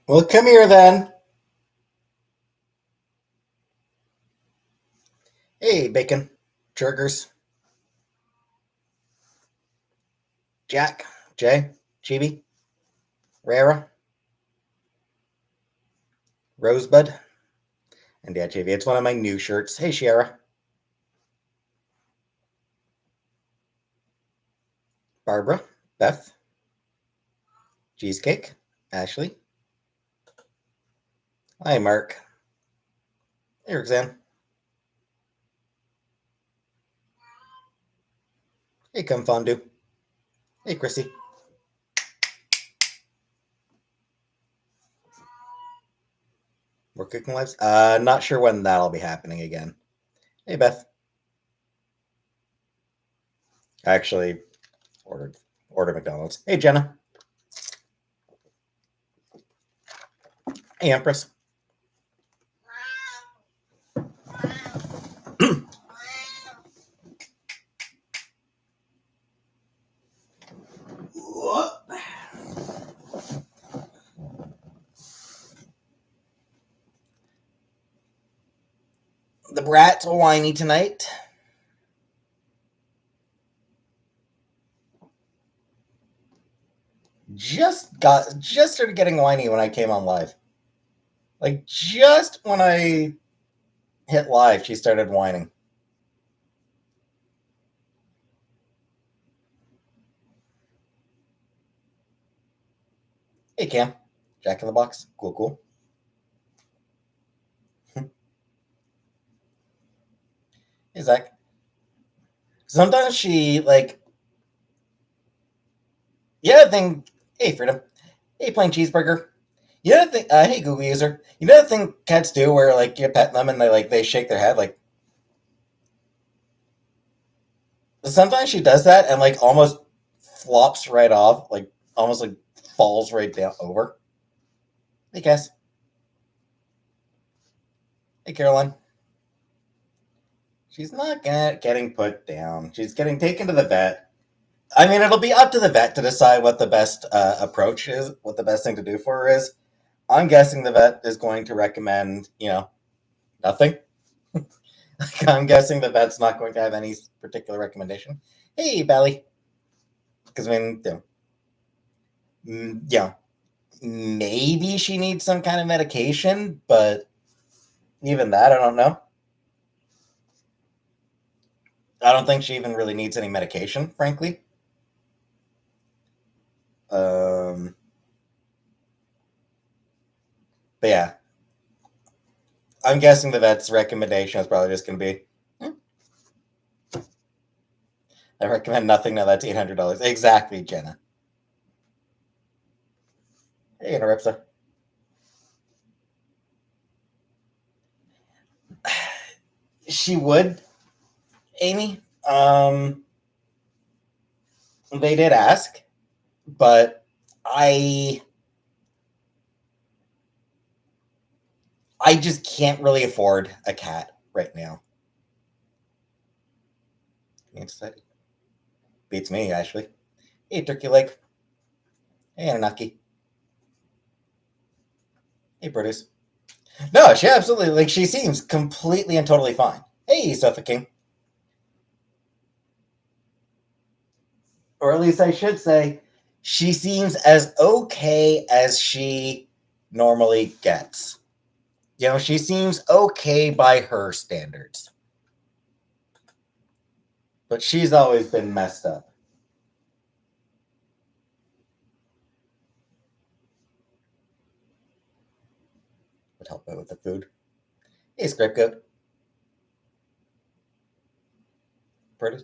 Well, come here then. Hey, Bacon, Jergers, Jack, Jay, Chibi, Rara, Rosebud, and yeah, Chibi. It's one of my new shirts. Hey, Shiera, Barbara, Beth, Cheesecake, Ashley. Hi, Mark. Hey, Roxanne. Hey, Come Fondue. Hey, Chrissy. We're cooking lives. Not sure when that'll be happening again. Hey, Beth. I actually ordered McDonald's. Hey, Jenna. Hey, Empress. The brat's whiny tonight. Just started getting whiny when I came on live. Like just when I hit live, she started whining. Hey Cam, Jack in the Box, cool, cool. Hey Zach. Sometimes she like yeah thing. Hey Freedom. Hey plain cheeseburger. You know the thing. Hey Google user. You know the thing cats do where like you pet them and they shake their head like. Sometimes she does that and like almost flops right off, like almost like falls right down over. Hey Cass. Hey Caroline. She's not getting put down. She's getting taken to the vet. I mean, it'll be up to the vet to decide what the best approach is, what the best thing to do for her is. I'm guessing the vet is going to recommend, nothing. I'm guessing the vet's not going to have any particular recommendation. Hey, Belly. Because, I mean, maybe she needs some kind of medication, but even that, I don't know. I don't think she even really needs any medication, frankly. Um, but yeah, I'm guessing the vet's recommendation is probably just going to be, I recommend nothing. Now that's $800. Exactly, Jenna. Hey, Interrupsa. She would, Amy. They did ask, but I I just can't really afford a cat right now. Beats me, Ashley. Hey, Turkey Leg. Hey, Anunnaki. Hey, Brutus. No, she absolutely she seems completely and totally fine. Hey, Suffoking. Or at least I should say, she seems as okay as she normally gets. She seems okay by her standards. But she's always been messed up. Would help out with the food. Hey, Scriptgoat. Brutus.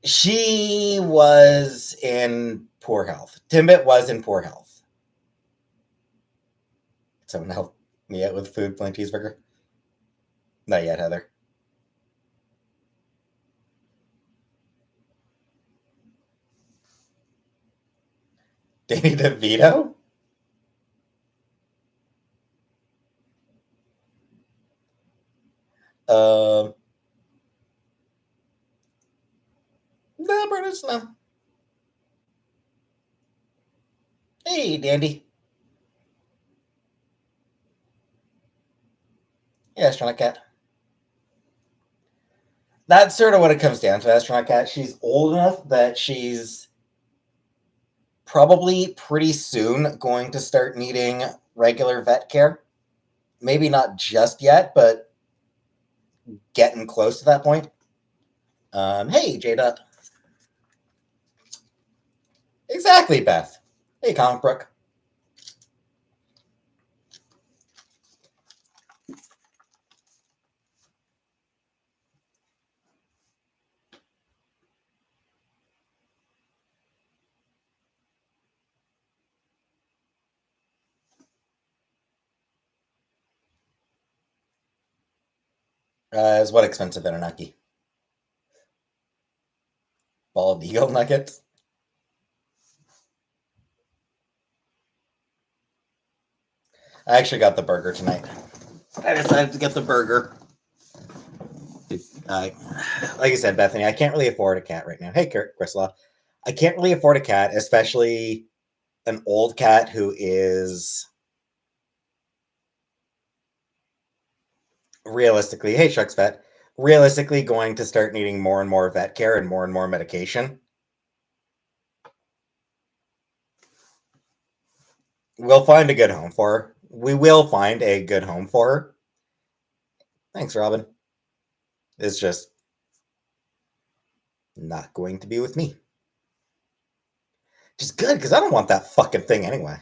She was in poor health. Timbit was in poor health. Someone help me out with food, plain cheeseburger? Not yet, Heather. Danny DeVito? Um, no, Brutus, no. Hey, Dandy. Yeah, astronaut cat. That's sort of what it comes down to. Astronaut cat. She's old enough that she's probably pretty soon going to start needing regular vet care. Maybe not just yet, but getting close to that point. Hey, J Dot. Exactly, Beth. Hey, Comic Brook. Is what expensive Anunnaki? Bald eagle nuggets. I actually got the burger tonight. I decided to get the burger. Uh, like I said, Bethany, I can't really afford a cat right now. Hey, Chryslaw. I can't really afford a cat, especially an old cat who is realistically, hey, Shucks Vet, realistically going to start needing more and more vet care and more medication. We'll find a good home for her. We will find a good home for her. Thanks, Robin. It's just not going to be with me. Which is good, because I don't want that fucking thing anyway.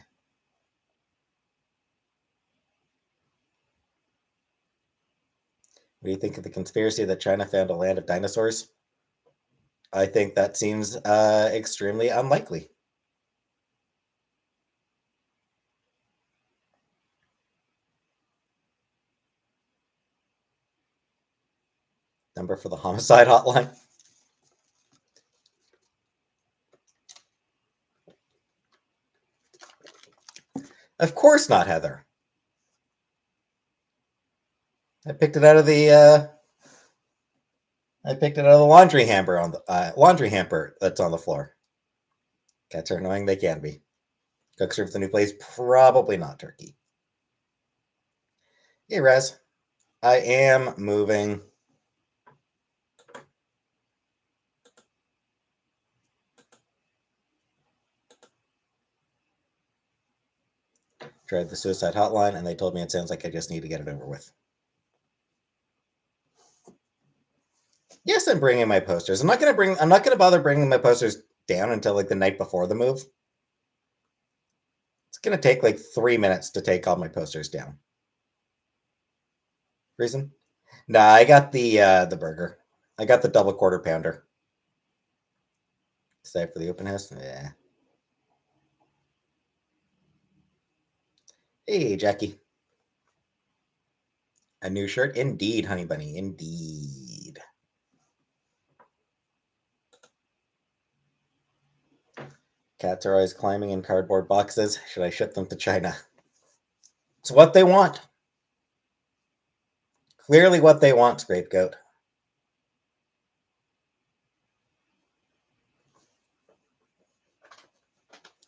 What do you think of the conspiracy that China found a land of dinosaurs? I think that seems extremely unlikely. Number for the homicide hotline? Of course not, Heather. I picked it out of the laundry hamper on the laundry hamper that's on the floor. Cats are annoying; they can be. Cook serves the new place, probably not turkey. Hey, Rez, I am moving. Tried the suicide hotline, and they told me it sounds like I just need to get it over with. Yes, I'm bringing my posters. I'm not gonna bother bringing my posters down until like the night before the move. It's gonna take like 3 minutes to take all my posters down. Reason? Nah, I got the burger. I got the double quarter pounder. Excited for the open house? Yeah. Hey, Jackie. A new shirt? Indeed, honey bunny. Indeed. Cats are always climbing in cardboard boxes. Should I ship them to China? It's what they want. Clearly what they want, Scapegoat.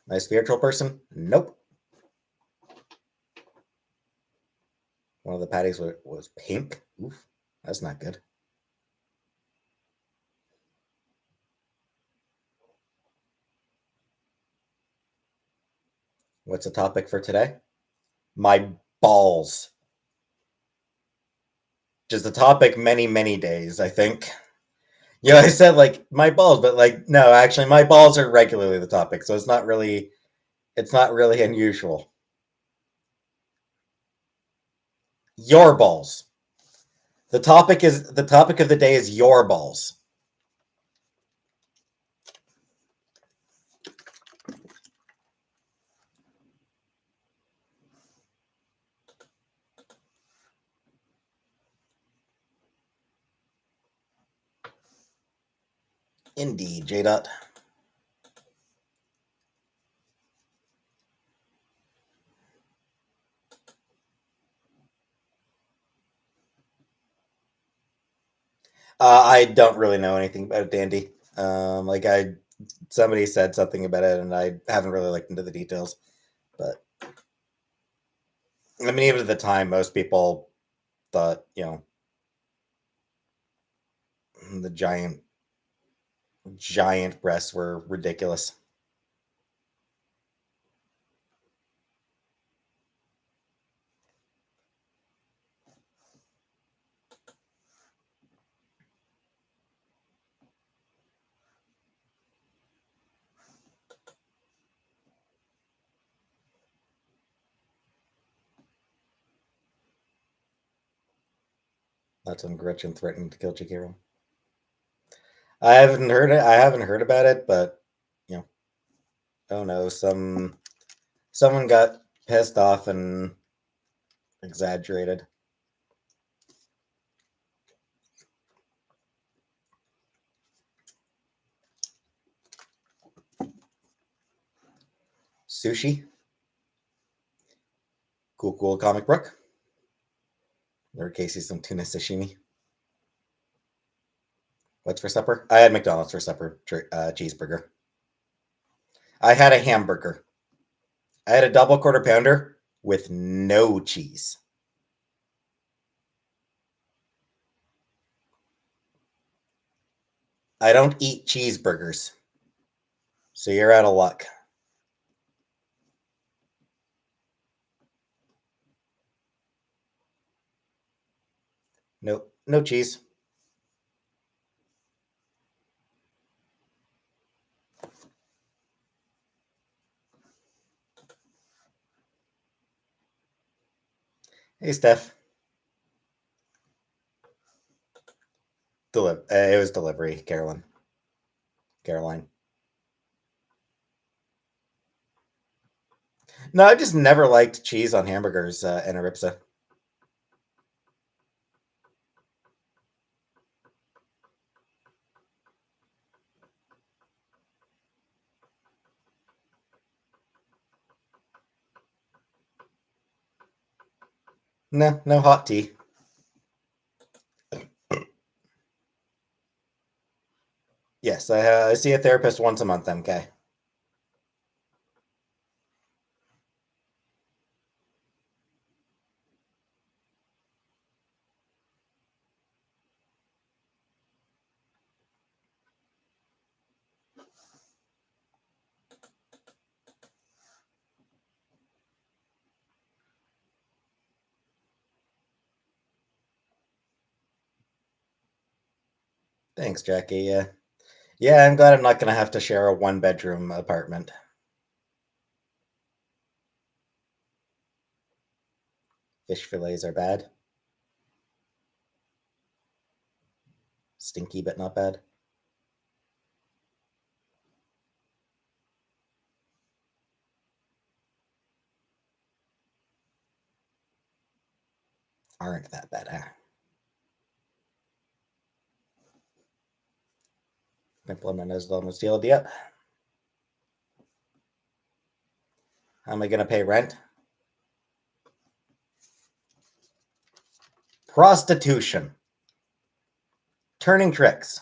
My spiritual person? Nope. One of the patties was pink. Oof, that's not good. What's the topic for today? My balls. Just a topic many days, I think. You know, I said like my balls, but like no, actually my balls are regularly the topic, so it's not really unusual. Your balls. The topic of the day is your balls. Indeed, J Dot. I don't really know anything about Dandy. Like somebody said something about it, and I haven't really looked into the details. But I mean, even at the time, most people thought, the giant breasts were ridiculous. That's when Gretchen threatened to kill Shakira. I haven't heard it. I haven't heard about it, but you know, oh no, someone got pissed off and exaggerated. Sushi, cool comic book. Or Casey some tuna sashimi. What's for supper? I had McDonald's for supper. Cheeseburger. I had a hamburger. I had a double quarter pounder with no cheese. I don't eat cheeseburgers, so you're out of luck. Nope, no cheese. Hey, Steph. It was delivery, Carolyn. Caroline. No, I just never liked cheese on hamburgers in Aripsa. No, no hot tea. Yes, I see a therapist once a month, MK. Thanks, Jackie. Yeah, I'm glad I'm not going to have to share a one-bedroom apartment. Fish fillets are bad. Stinky, but not bad. Aren't that bad, huh? Pimple on my nose almost healed. Yep. How am I going to pay rent? Prostitution. Turning tricks.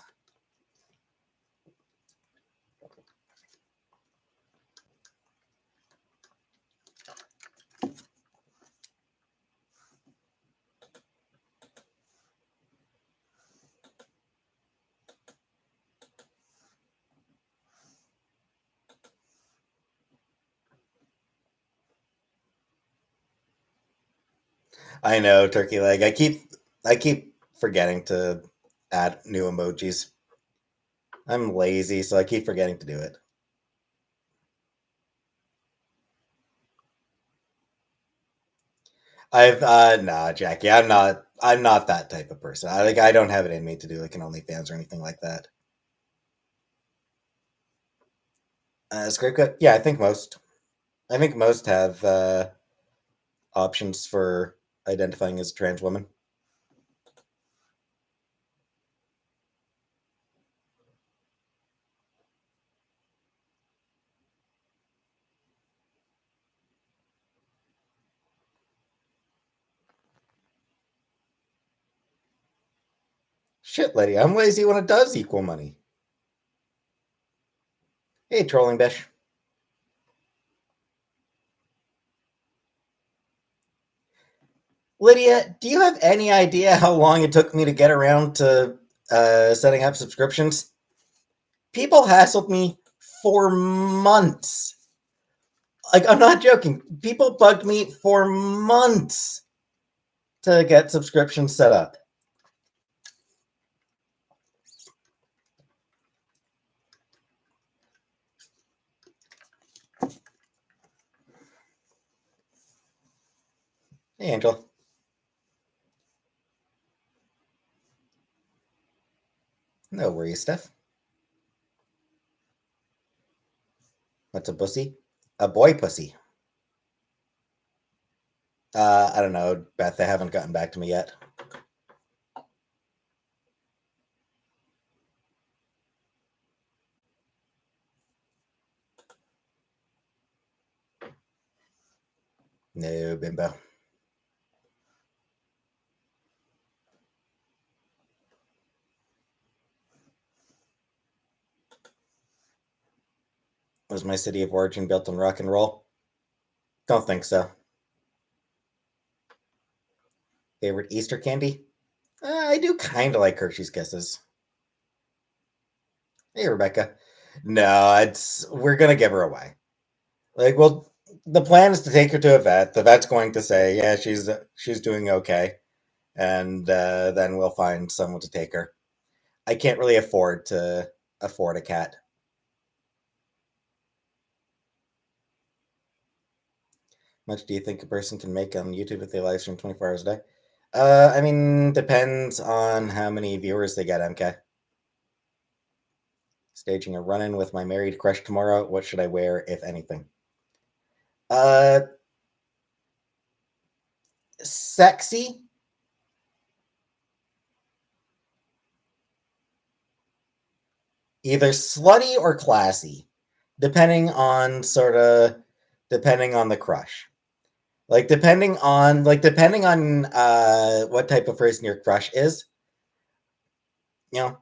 I know, turkey leg. I keep forgetting to add new emojis. I'm lazy, so I keep forgetting to do it. I've nah, Jackie. I'm not that type of person. I don't have it in me to do like an OnlyFans or anything like that. Script cut? Yeah, I think most have options for identifying as a trans woman. Shit, lady, I'm lazy when it does equal money. Hey, trolling bish. Lydia, do you have any idea how long it took me to get around to setting up subscriptions? People hassled me for months. Like, I'm not joking. People bugged me for months to get subscriptions set up. Hey, Angel. No worries, Steph. What's a pussy? A boy pussy. I don't know, Beth. They haven't gotten back to me yet. No, bimbo. Was my city of origin built on rock and roll? Don't think so. Favorite Easter candy? I do kind of like Hershey's Kisses. Hey, Rebecca. No, it's we're gonna give her away. Like, well, the plan is to take her to a vet. The vet's going to say, yeah, she's doing okay, and then we'll find someone to take her. I can't really afford a cat. How much do you think a person can make on YouTube if they live stream 24 hours a day? I mean, depends on how many viewers they get, MK. Staging a run in with my married crush tomorrow. What should I wear, if anything? Uh, Sexy. Either slutty or classy, depending on the crush. Depending on what type of person your crush is, you know,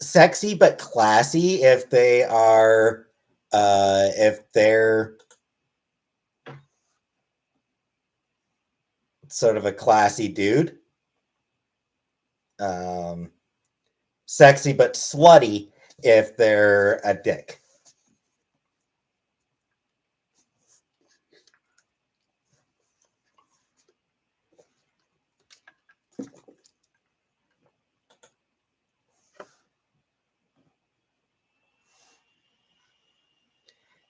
sexy but classy if they're sort of a classy dude. Um, Sexy but slutty if they're a dick.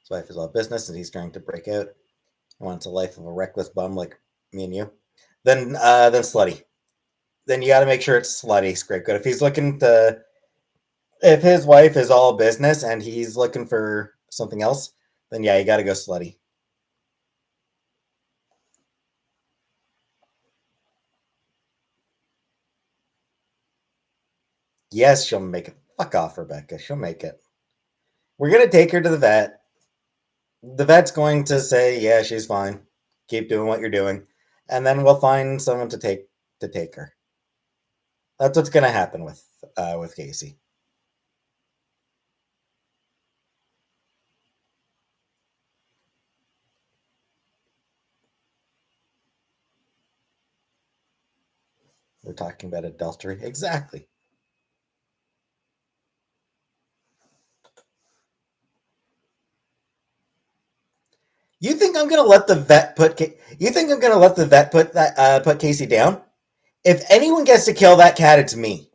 His wife is all business and he's trying to break out. He wants a life of a reckless bum like me and you. Then slutty. Then you got to make sure it's slutty scapegoat. If his wife is all business and he's looking for something else, then yeah, you got to go slutty. Yes, she'll make it. Fuck off, Rebecca. She'll make it. We're gonna take her to the vet. The vet's going to say, yeah, she's fine. Keep doing what you're doing, and then we'll find someone to take her. That's what's gonna happen with Casey. We're talking about adultery, exactly. You think I'm gonna let the vet put? You think I'm gonna let the vet put Casey down? If anyone gets to kill that cat, it's me.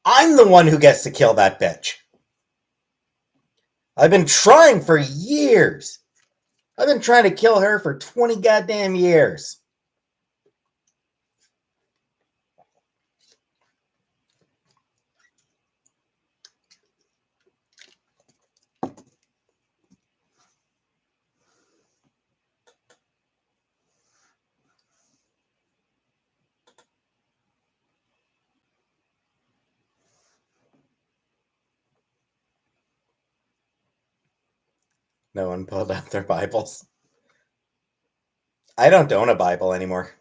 I'm the one who gets to kill that bitch. I've been trying for years. I've been trying to kill her for 20 goddamn years. No one pulled out their Bibles. I don't own a Bible anymore.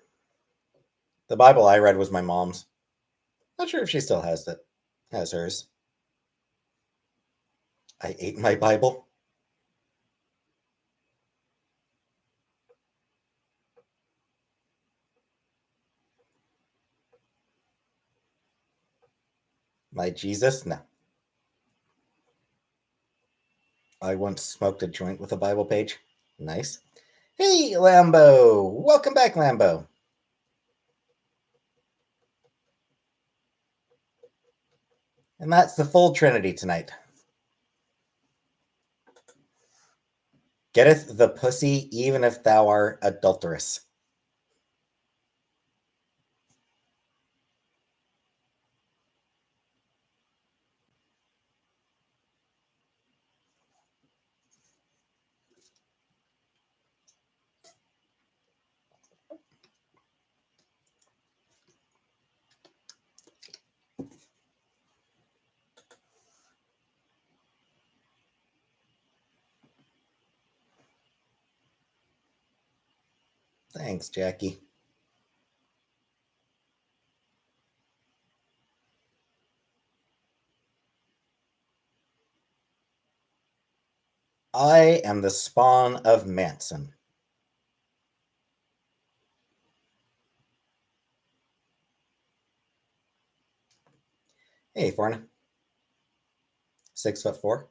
The Bible I read was my mom's. Not sure if she still has it. as hers. I ate my Bible. My Jesus? No. I once smoked a joint with a Bible page. Nice. Hey, Lambo! Welcome back, Lambo. And that's the full Trinity tonight. Getteth the pussy even if thou art adulterous. Thanks, Jackie. I am the spawn of Manson. Hey, Forna. 6'4".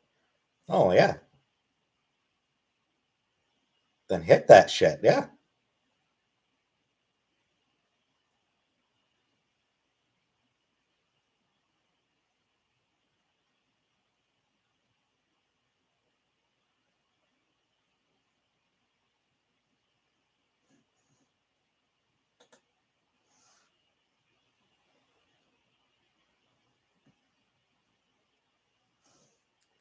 Oh yeah. Then hit that shit. Yeah.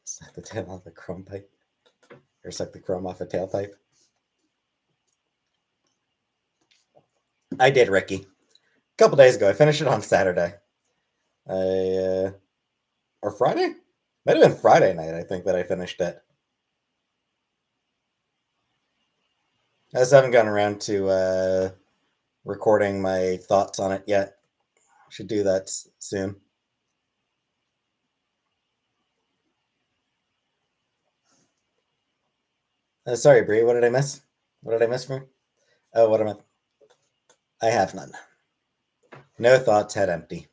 Suck the tail off a chrome pipe. Or suck the chrome off a tailpipe. I did, Ricky. A couple days ago. I finished it on Saturday. Or Friday? Might have been Friday night, I think, that I finished it. I just haven't gotten around to recording my thoughts on it yet. Should do that soon. Sorry, Bree. What did I miss? What did I miss from? Oh, what am I? I have none. No thoughts, head empty.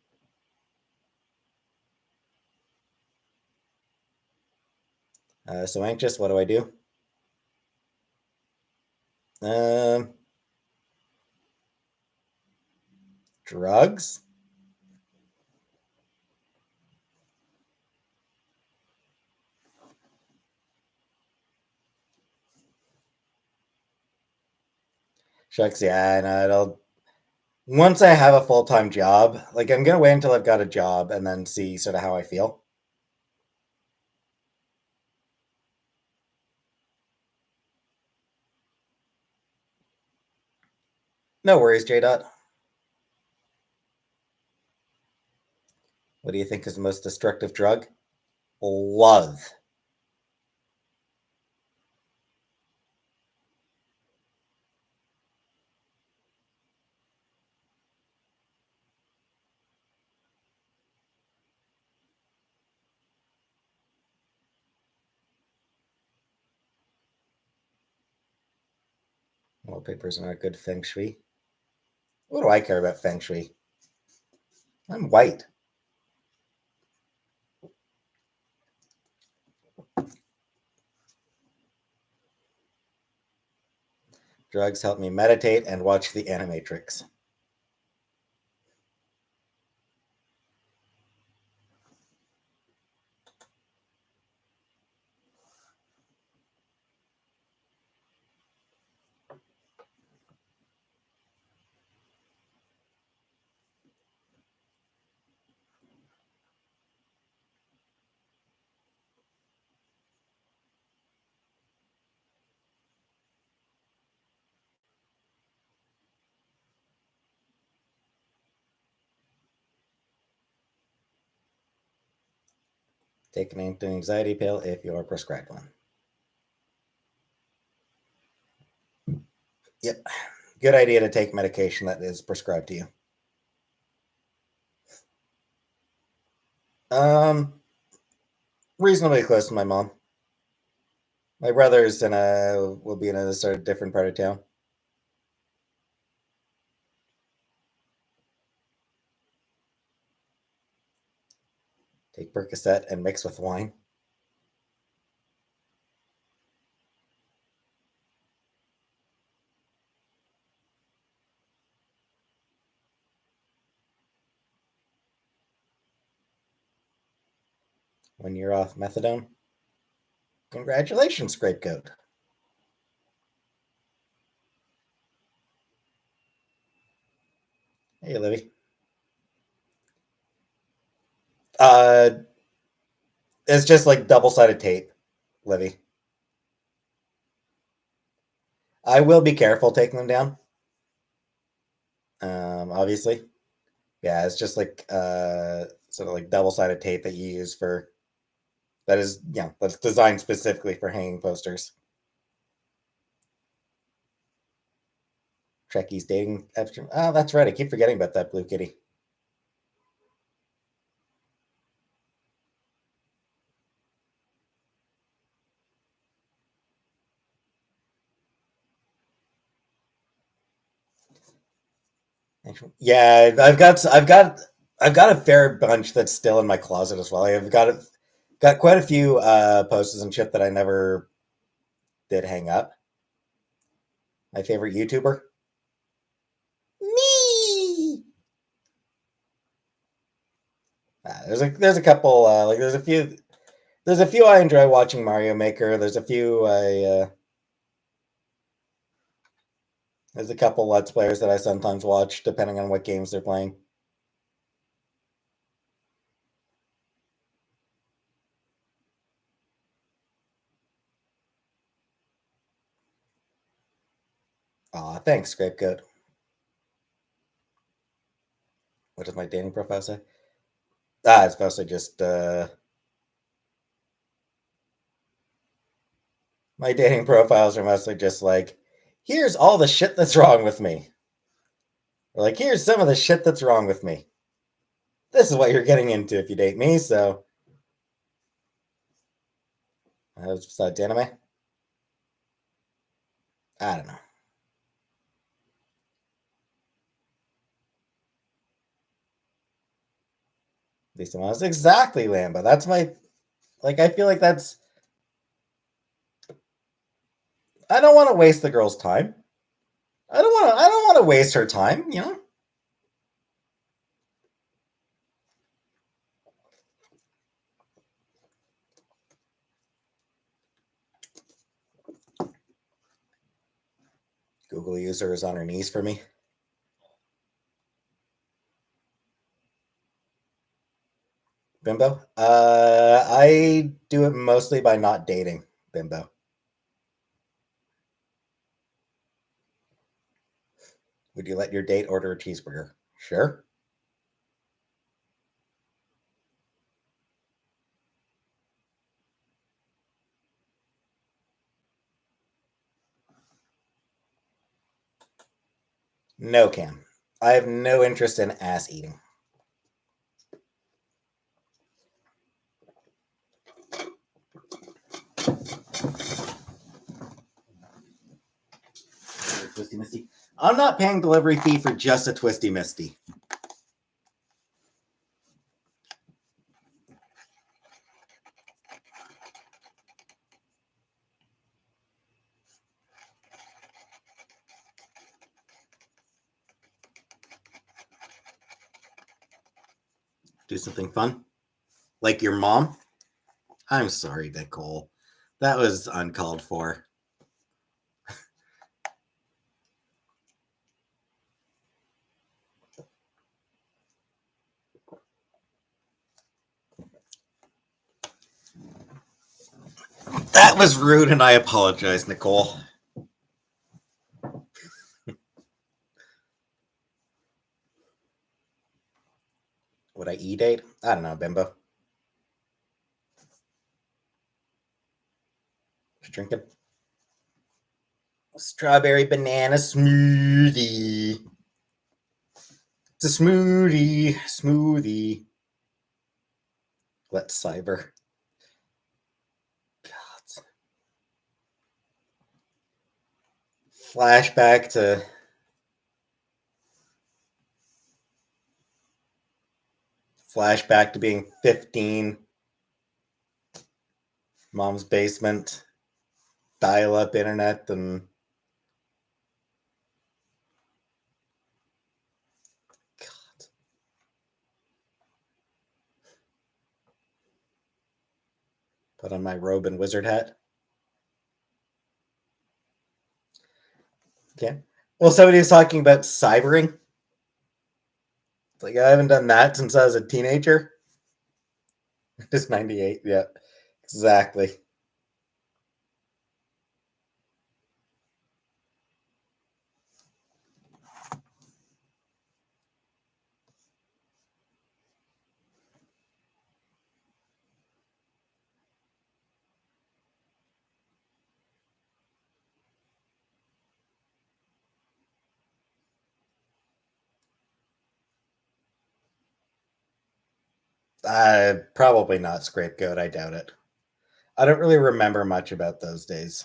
So anxious. What do I do? Um, drugs. Shucks. Yeah, no, it'll. Once I have a full time job, like I'm gonna wait until I've got a job and then see sort of how I feel. No worries, J. Dot. What do you think is the most destructive drug? Love. Wallpapers are not good feng shui. What do I care about feng shui? I'm white. Drugs help me meditate and watch the Animatrix. Take an anti-anxiety pill if you're prescribed one. Yep. Good idea to take medication that is prescribed to you. Um, reasonably close to my mom. My brother's in a will be in a sort of different part of town. Take Percocet and mix with wine. When you're off methadone. Congratulations, Scapegoat. Hey, Libby. Uh, it's just like double-sided tape, Libby. I will be careful taking them down. Obviously, yeah, it's just like sort of like double-sided tape that you use for that is that's designed specifically for hanging posters. Trekkie's dating. Oh, that's right. I keep forgetting about that blue kitty. Yeah, I've got a fair bunch that's still in my closet as well. I've got quite a few posters and shit that I never did hang up. My favorite YouTuber, me. There's a couple like there's a few I enjoy watching Mario Maker. There's a couple Let's Players that I sometimes watch depending on what games they're playing. Aw, thanks, Scapegoat. What does my dating profile say? It's mostly just my dating profiles are mostly just like, here's all the shit that's wrong with me. Or like, here's some of the shit that's wrong with me. This is what you're getting into if you date me. So, besides anime, I don't know. At least one is exactly Lamba. That's my like. I feel like that's. I don't want to waste the girl's time. I don't want to. I don't want to waste her time. Google user is on her knees for me. Bimbo. I do it mostly by not dating Bimbo. Would you let your date order a cheeseburger? Sure. No, Cam. I have no interest in ass eating. Twisty Misty. I'm not paying delivery fee for just a Twisty Misty. Do something fun. Like your mom? I'm sorry, Nicole. That was uncalled for. That was rude, and I apologize, Nicole. Would I e-date? I don't know, Bimbo. What you drinking? Strawberry banana smoothie. It's a smoothie. Let's cyber. God. Flashback to being 15, mom's basement, dial-up internet, and God. Put on my robe and wizard hat. Okay. Well, somebody's talking about cybering. It's like I haven't done that since I was a teenager. Just 98. Yeah, exactly. Probably not scapegoat. I doubt it. I don't really remember much about those days.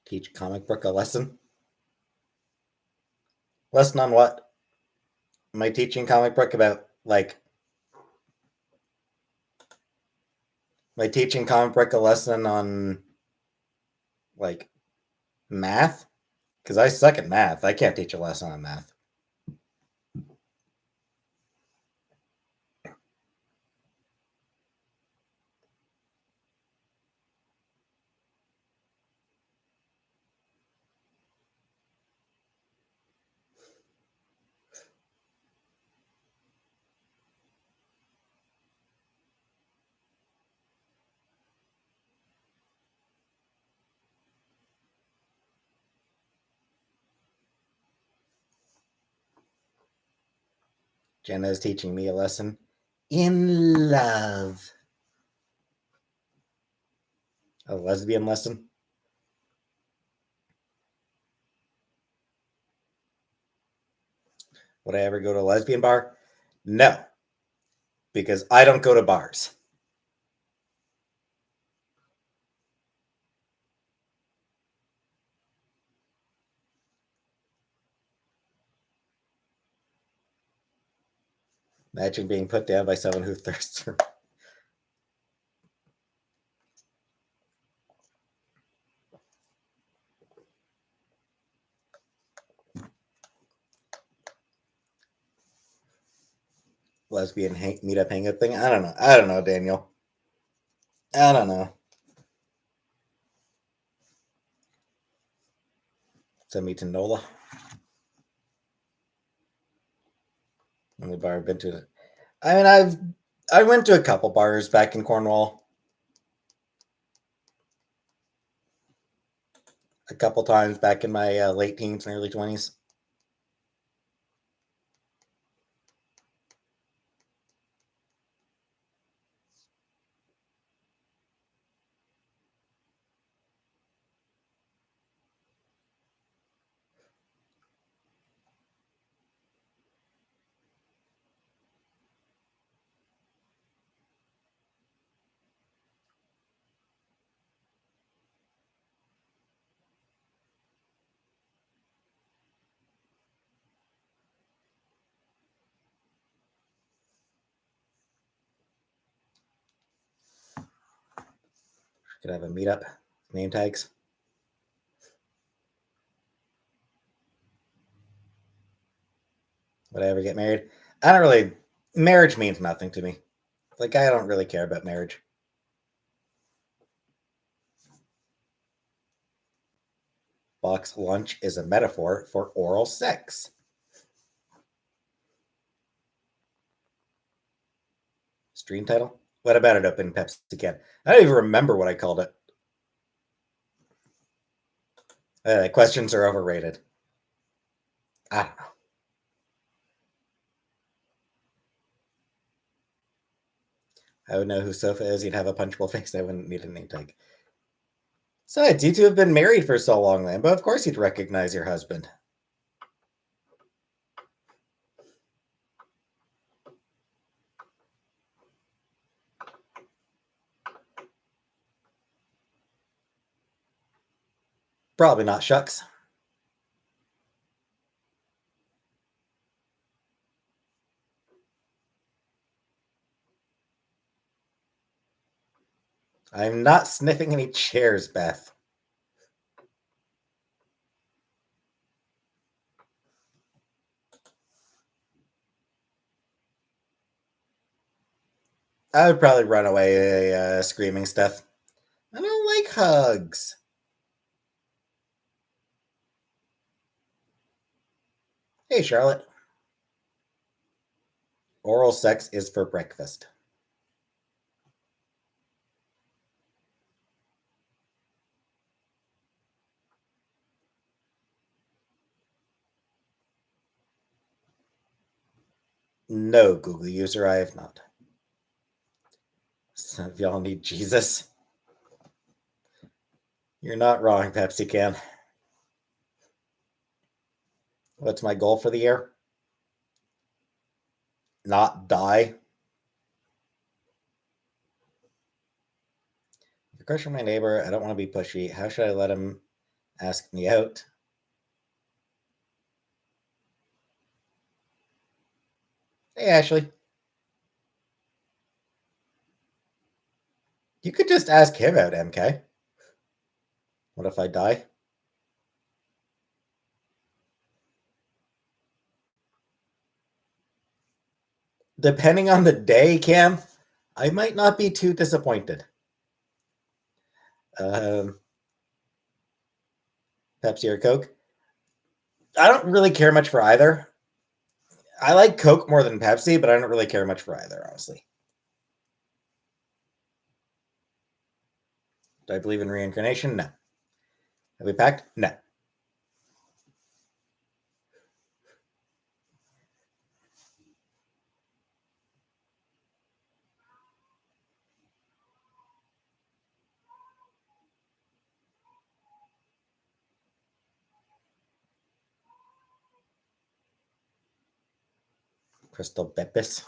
Teach comic book a lesson. Lesson on what? Am I teaching comic book about like? Am I teaching comic book a lesson on like math? Because I suck at math. I can't teach a lesson on math. Jenna is teaching me a lesson in love. A lesbian lesson. Would I ever go to a lesbian bar? No, because I don't go to bars. Imagine being put down by someone who thirsts for. Lesbian meetup hangout thing. I don't know. I don't know, Daniel. I don't know. Send me to NOLA. Only bar I've been to. I mean, I went to a couple bars back in Cornwall. A couple times back in my late teens and early 20s. Could have a meetup. Name tags. Would I ever get married? I don't really. Marriage means nothing to me. Like, I don't really care about marriage. Box lunch is a metaphor for oral sex. Stream title? What about it open Pepsi can? I don't even remember what I called it. Questions are overrated. I don't know. I would know who Sofa is. He'd have a punchable face. I wouldn't need a name tag. Besides, you two have been married for so long, Lambo. Of course you'd recognize your husband. Probably not, shucks. I'm not sniffing any chairs, Beth. I would probably run away screaming stuff. I don't like hugs. Hey, Charlotte. Oral sex is for breakfast. No, Google user, I have not. Some of y'all need Jesus. You're not wrong, Pepsi Can. What's my goal for the year? Not die. If you crush on my neighbor, I don't want to be pushy. How should I let him ask me out? Hey, Ashley. You could just ask him out, MK. What if I die? Depending on the day, Cam, I might not be too disappointed. Um, Pepsi or Coke? I don't really care much for either. I like Coke more than Pepsi, but I don't really care much for either, honestly. Do I believe in reincarnation? No. Have we packed? No. Crystal Beppis.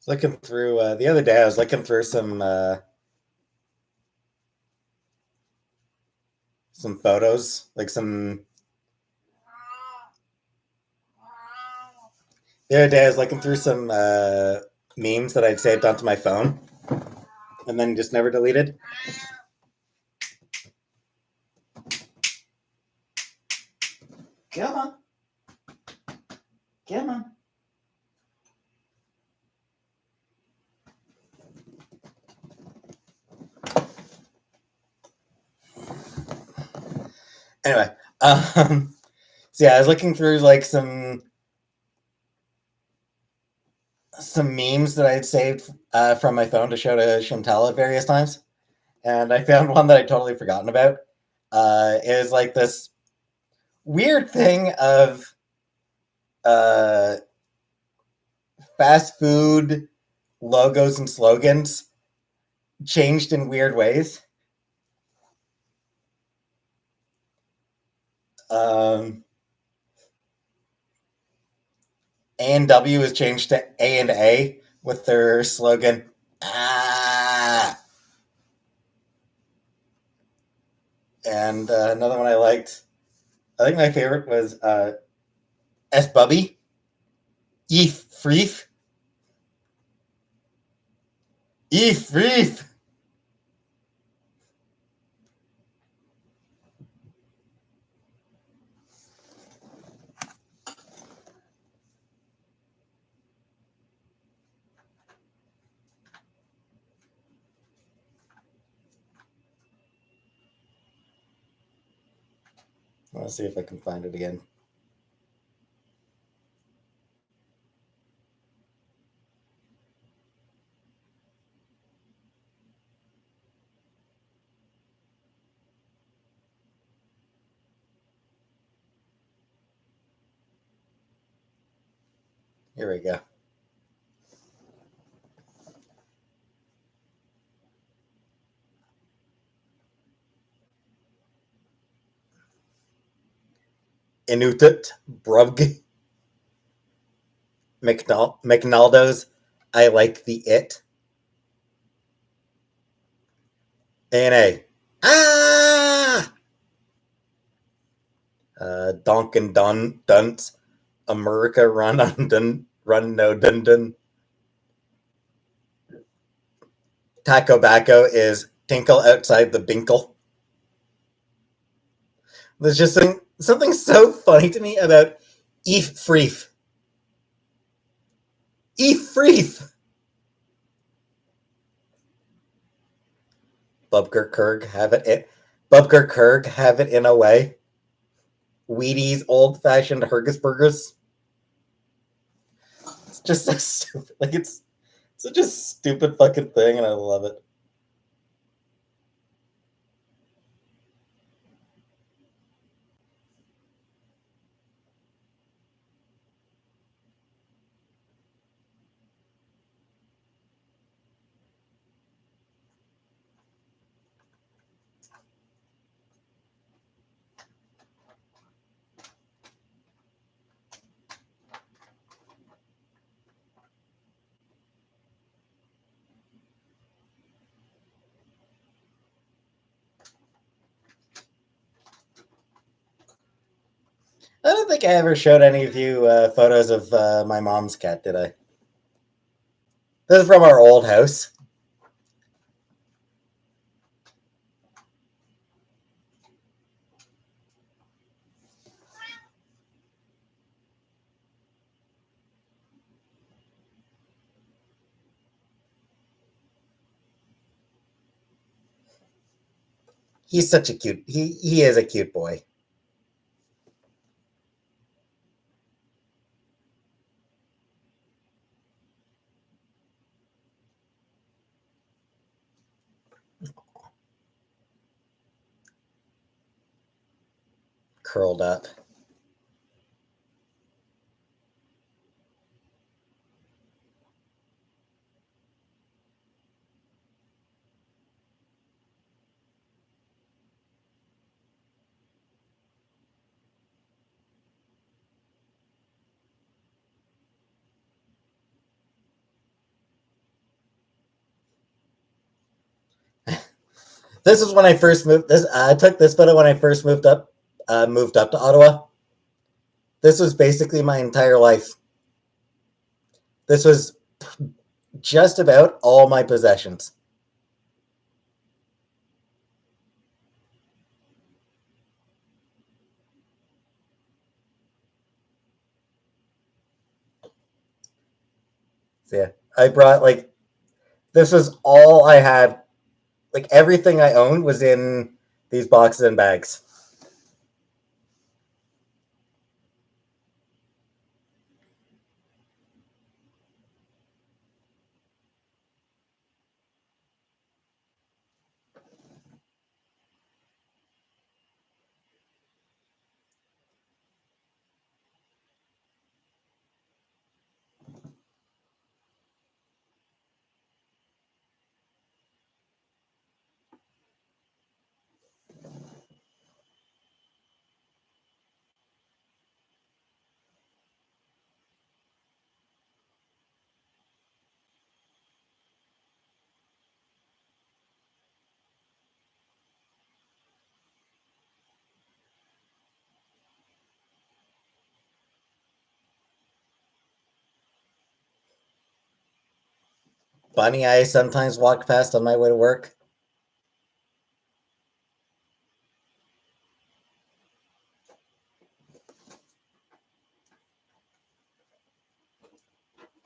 Looking through the other day, I was looking through some photos, like some. The other day, I was looking through some memes that I'd saved onto my phone, and then just never deleted. Come on, come on. Anyway, so yeah, I was looking through like some memes that I had saved from my phone to show to Chantal at various times, and I found one that I'd totally forgotten about. It was like this weird thing of uh, fast food logos and slogans changed in weird ways. Um, A&W was changed to A&A with their slogan, ah. And another one I liked, I think my favorite was S Bubby. Eve Freef. Eve Freef. Let's see if I can find it again. Here we go. Inutit Brug McNaldo's I Like the It. A&A. Ah! Donkin Dunce. America Run on Run No Dun Dun. Taco Bacco is Tinkle Outside the Binkle. There's just something so funny to me about Eef Freef. Eef Freef! Bubker Kurg have it. Bubker Kurg have it in a way. Wheaties old fashioned Hergesburgers. It's just so stupid. Like it's such a stupid fucking thing, and I love it. I don't think I ever showed any of you photos of my mom's cat, did I? This is from our old house. He's such a cute. He is a cute boy. Curled up. This is when I first moved. This I took this photo when I first moved up to Ottawa. This was basically my entire life. This was just about all my possessions. So yeah, I brought like this was all I had. Like everything I owned was in these boxes and bags. bunny I sometimes walk past on my way to work.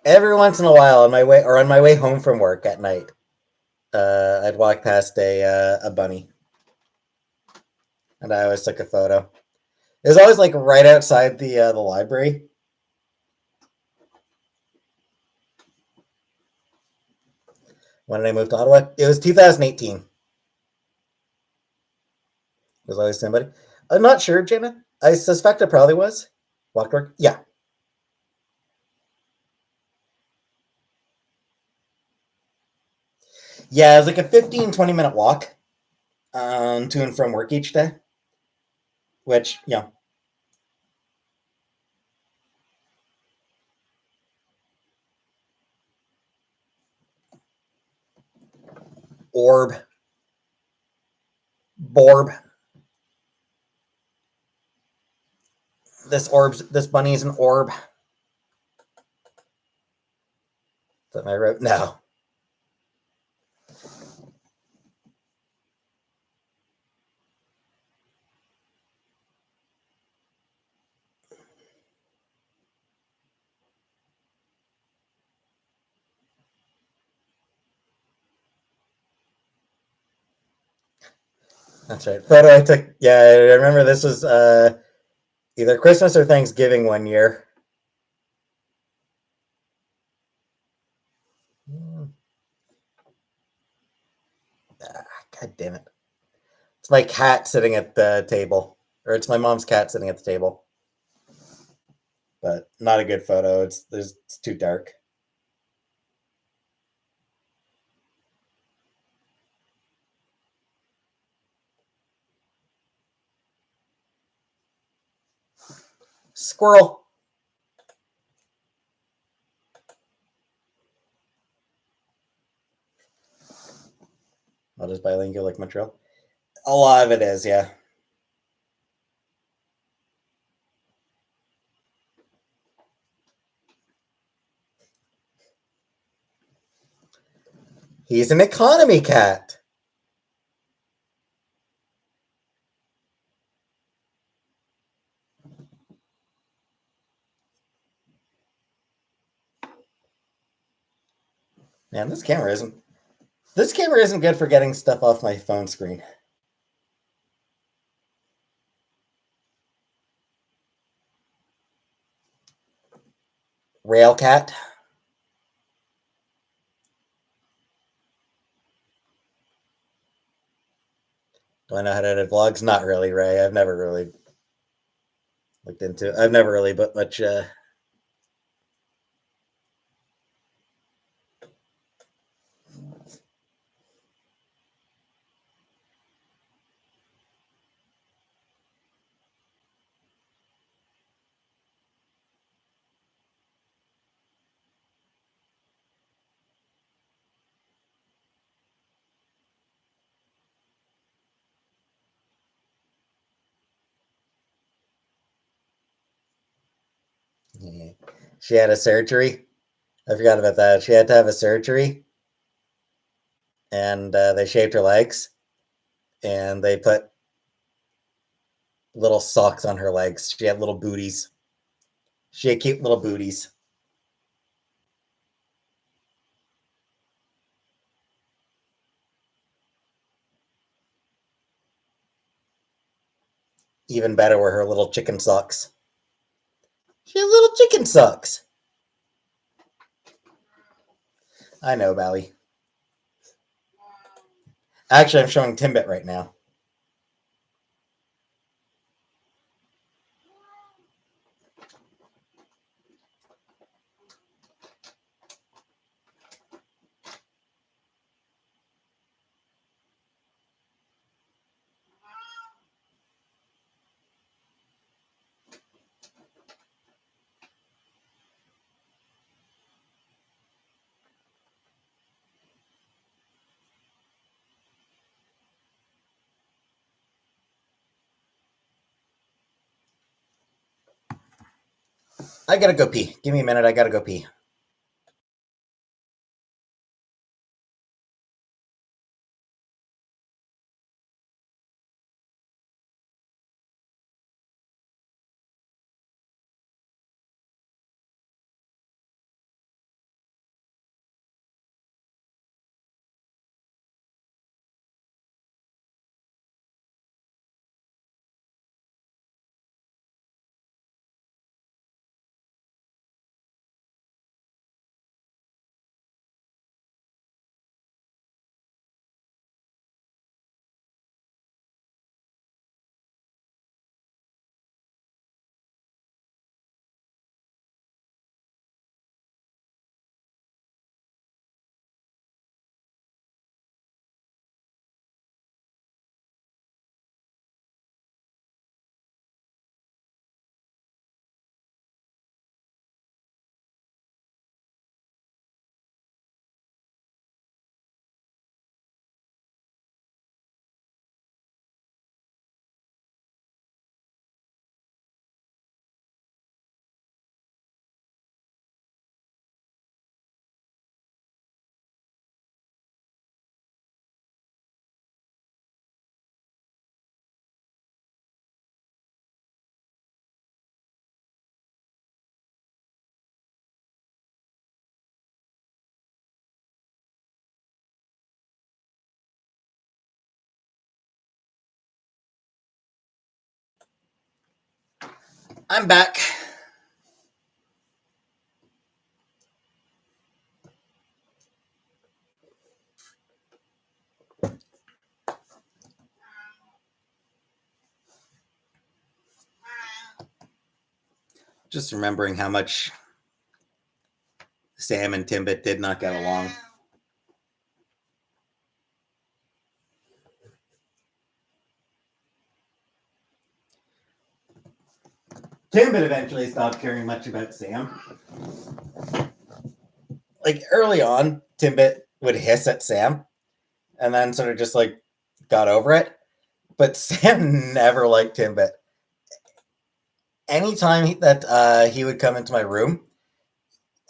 Every once in a while on my way or on my way home from work at night, I'd walk past a bunny, and I always took a photo. It was always like right outside the library. When did I move to Ottawa? It was 2018. It was always somebody. I'm not sure, Jenna. I suspect it probably was. Walk to work? Yeah. Yeah, it was like a 15-20 minute walk to and from work each day, which, orb, borb. This bunny is an orb. That I wrote. No. That's right. Photo I took. Yeah, I remember this was either Christmas or Thanksgiving one year. God damn it! It's my cat sitting at the table, or it's my mom's cat sitting at the table. But not a good photo. It's too dark. Squirrel. I'll just bilingual like Montreal. A lot of it is, yeah. He's an economy cat. Man, this camera isn't good for getting stuff off my phone screen. Rail cat. Do I know how to edit vlogs? Not really, Ray. I've never really looked into it. I've never really put much yeah. She had a surgery. I forgot about that. She had to have a surgery, and they shaved her legs, and they put little socks on her legs. She had little booties. She had cute little booties. Even better were her little chicken socks. She had little chicken socks. I know, Bally. Actually, I'm showing Timbit right now. I gotta go pee. Give me a minute. I gotta go pee. I'm back. Just remembering how much Sam and Timbit did not get along. Timbit eventually stopped caring much about Sam. Like early on, Timbit would hiss at Sam and then sort of just like got over it. But Sam never liked Timbit. Anytime that he would come into my room,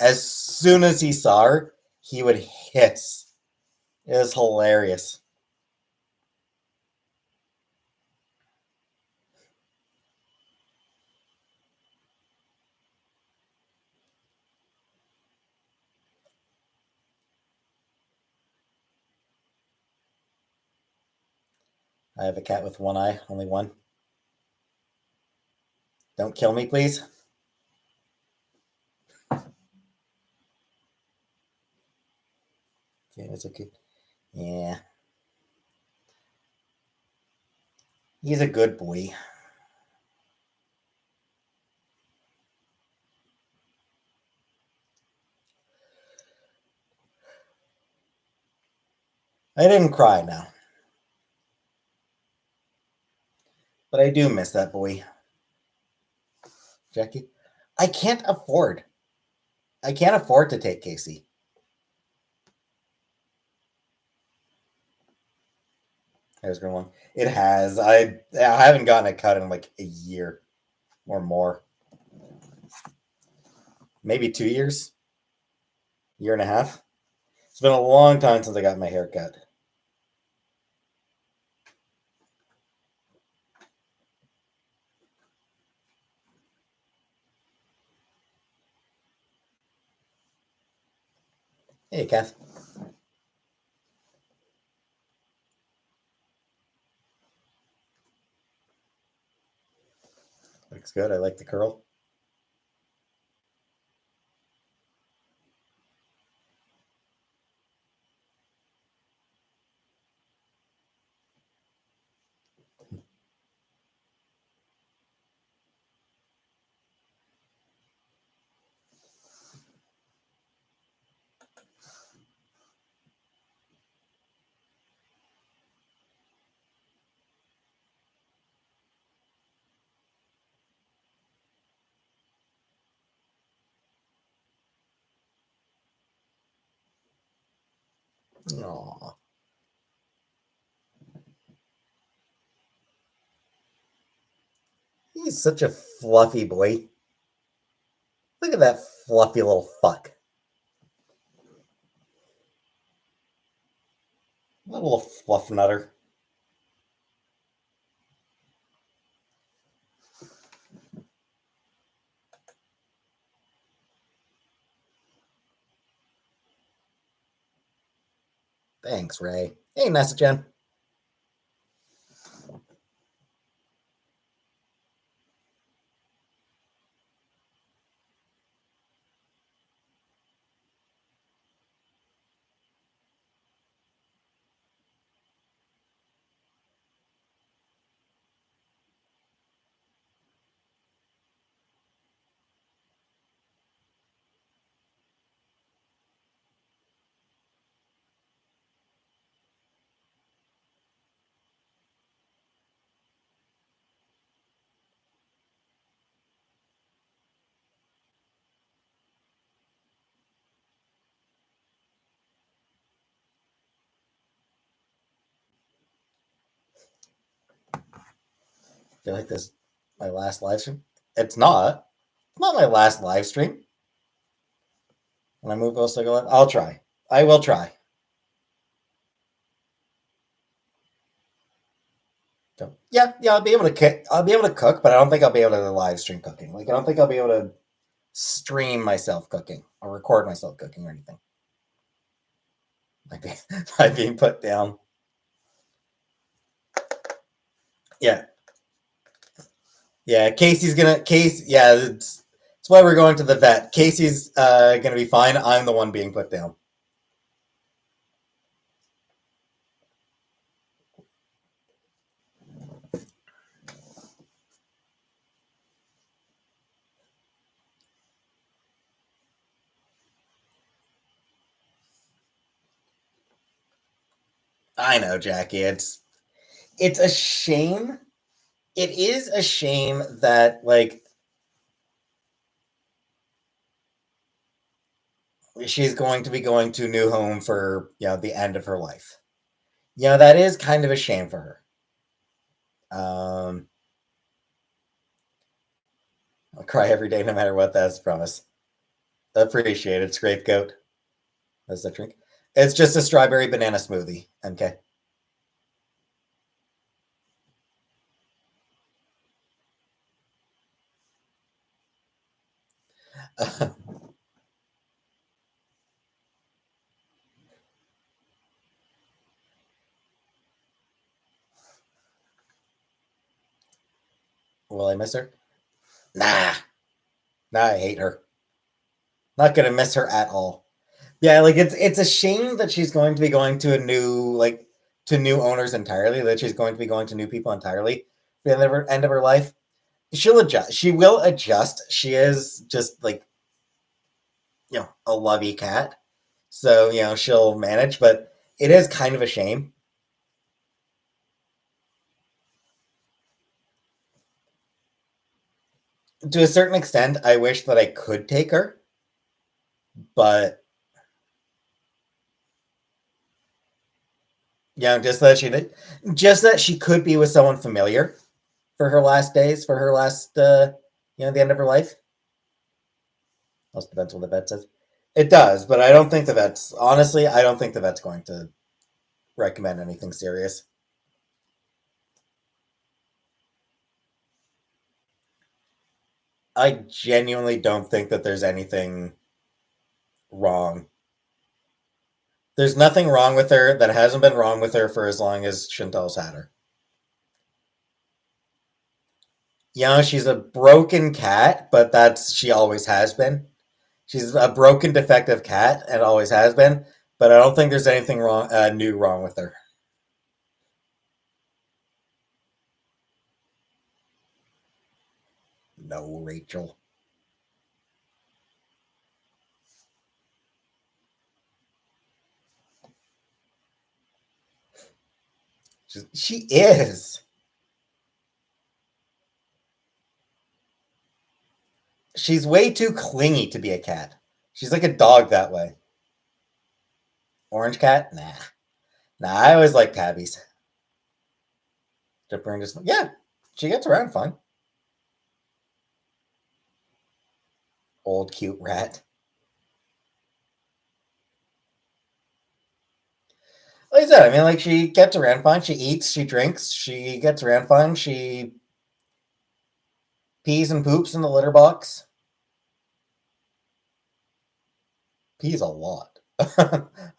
as soon as he saw her, he would hiss. It was hilarious. I have a cat with one eye, only one. Don't kill me, please. Yeah, it's okay. Yeah. He's a good boy. I didn't cry now, but I do miss that boy. Jackie, I can't afford. I can't afford to take Casey. There's been one. It has. I haven't gotten a cut in like a year or more. Maybe 2 years, year and a half. It's been a long time since I got my hair cut. Hey, Kath. Looks good. I like the curl. Aw. He's such a fluffy boy. Look at that fluffy little fuck. Little fluff nutter. Thanks, Ray. Hey, Nessa Jen. Do you like this? My last live stream? It's not. It's not my last live stream. When I move, I'll still go live. I'll try. I will try. So, yeah, I'll be able to cook. I'll be able to cook, but I don't think I'll be able to live stream cooking. Like, I don't think I'll be able to stream myself cooking or record myself cooking or anything. Like being put down. Yeah. Yeah, Casey's gonna Case. Yeah, it's why we're going to the vet. Casey's gonna be fine. I'm the one being put down. I know, Jackie. It's a shame. It is a shame that like she's going to be going to a new home for the end of her life. That is kind of a shame for her. I'll cry every day, no matter what. That's a promise. Appreciate it. Scrape goat. That's the drink. It's just a strawberry banana smoothie. Okay. Will I miss her? Nah. Nah, I hate her. Not gonna miss her at all. Yeah, like it's a shame that she's going to be going to a new to new owners entirely. That she's going to be going to new people entirely for the end of her life. She'll adjust. She will adjust. She is just like a lovey cat, so she'll manage. But it is kind of a shame. To a certain extent, I wish that I could take her, but just that just that she could be with someone familiar for her last days, for her last, the end of her life. Most depends what the vet says. It does, but I don't think the vet's honestly. I don't think the vet's going to recommend anything serious. I genuinely don't think that there's anything wrong. There's nothing wrong with her that hasn't been wrong with her for as long as Chantal's had her. She's a broken cat, but she always has been. She's a broken, defective cat and always has been. But I don't think there's anything new wrong with her. No, Rachel. She is. She's way too clingy to be a cat. She's like a dog that way. Orange cat? Nah. Nah, I always like tabbies. Yeah, she gets around fine. Old cute rat. Like I said, I mean, like she gets around fine. She eats, she drinks, she gets around fine. She pees and poops in the litter box. Pees a lot.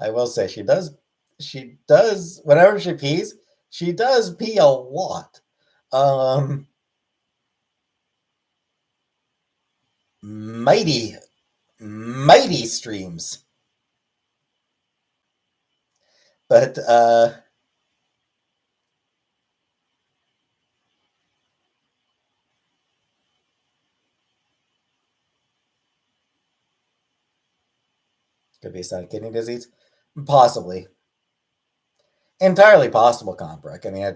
I will say she does. She does whenever she pees. She does pee a lot. Um, mighty, mighty streams. But could be some kidney disease, possibly, entirely possible. Combrick. I mean,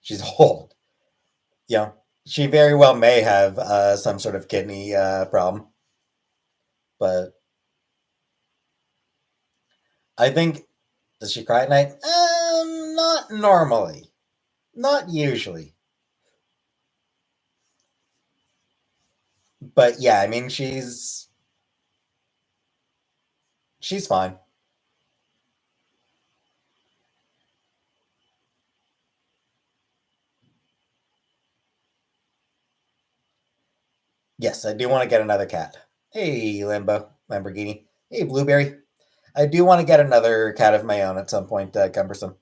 she's old. Yeah, she very well may have some sort of kidney problem, but I think does she cry at night? Not normally, not usually. But yeah, I mean, she's fine. Yes, I do want to get another cat. Hey, Lamborghini. Hey, Blueberry. I do want to get another cat of my own at some point, cumbersome.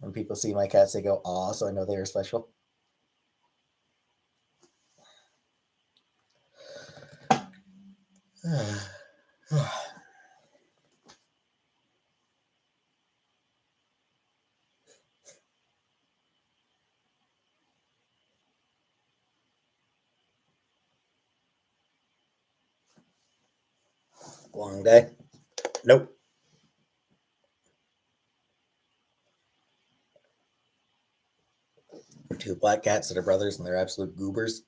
When people see my cats, they go, "Aw," so I know they are special. Long day. Nope. Two black cats that are brothers and they're absolute goobers.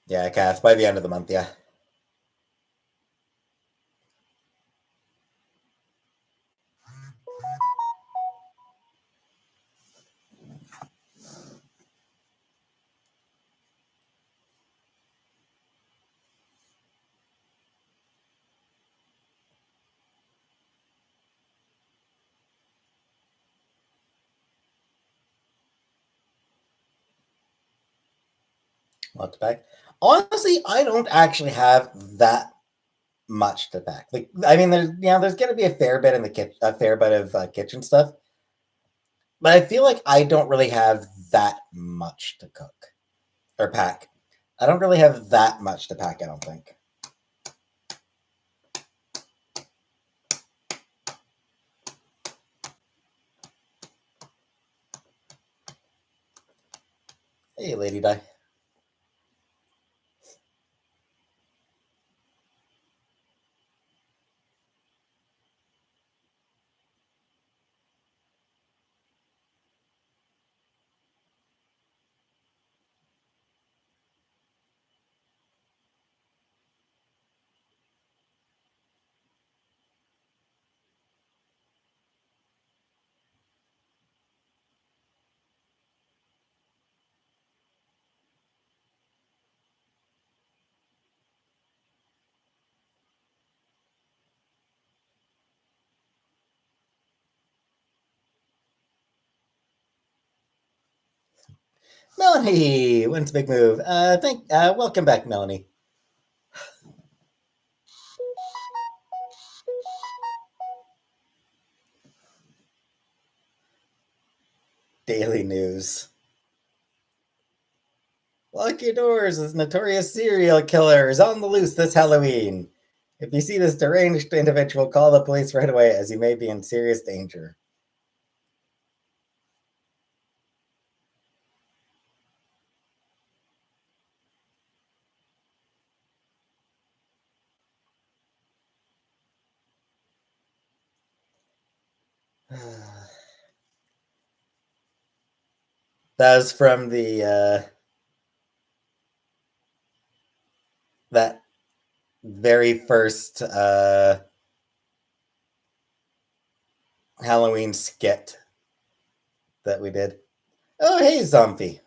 Yeah, Kath, by the end of the month, yeah. What to pack? Honestly, I don't actually have that much to pack. Like, I mean, there's going to be a fair bit in the kitchen, a fair bit of kitchen stuff, but I feel like I don't really have that much to cook or pack. I don't really have that much to pack. I don't think. Hey, Lady Di. Melanie, when's big move? Welcome back, Melanie. Daily news. Lock your doors. This notorious serial killer is on the loose this Halloween. If you see this deranged individual, call the police right away, as you may be in serious danger. That was from the that very first Halloween skit that we did. Oh, hey, Zombie.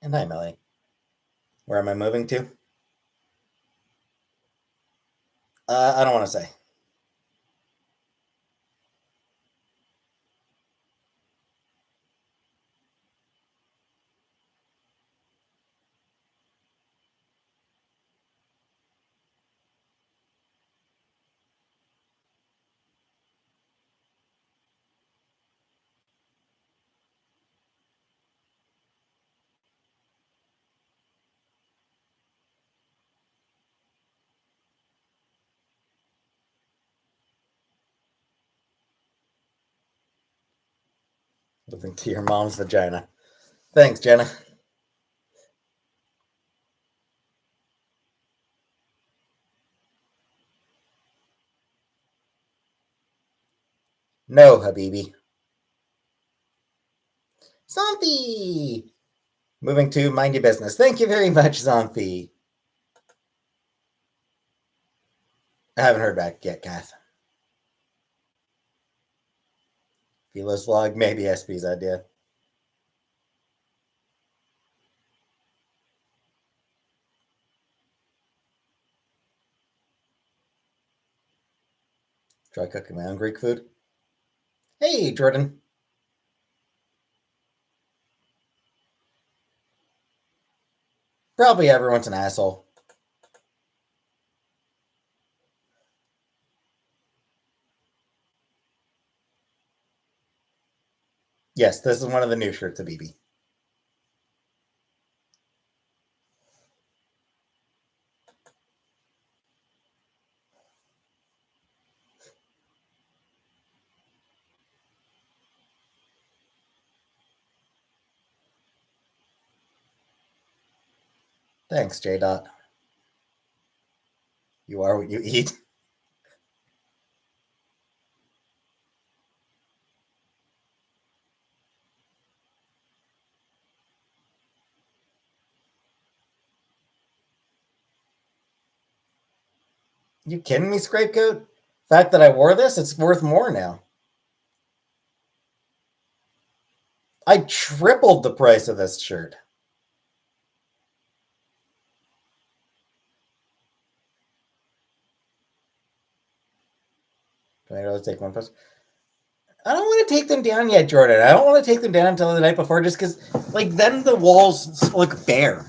And hi, Melanie. Where am I moving to? I don't want to say. Moving to your mom's vagina. Thanks, Jenna. No, Habibi. Zombie! Moving to mind your business. Thank you very much, Zombie. I haven't heard back yet, Kath. Philo's vlog, maybe SP's idea. Try cooking my own Greek food. Hey, Jordan. Probably everyone's an asshole. Yes, this is one of the new shirts of BB. Thanks, J. Dot. You are what you eat. You kidding me, Scrapegoat? The fact that I wore this, it's worth more now. I tripled the price of this shirt. Tomatoes, take one post. I don't want to take them down yet, Jordan. I don't want to take them down until the night before, just because, like, then the walls look bare.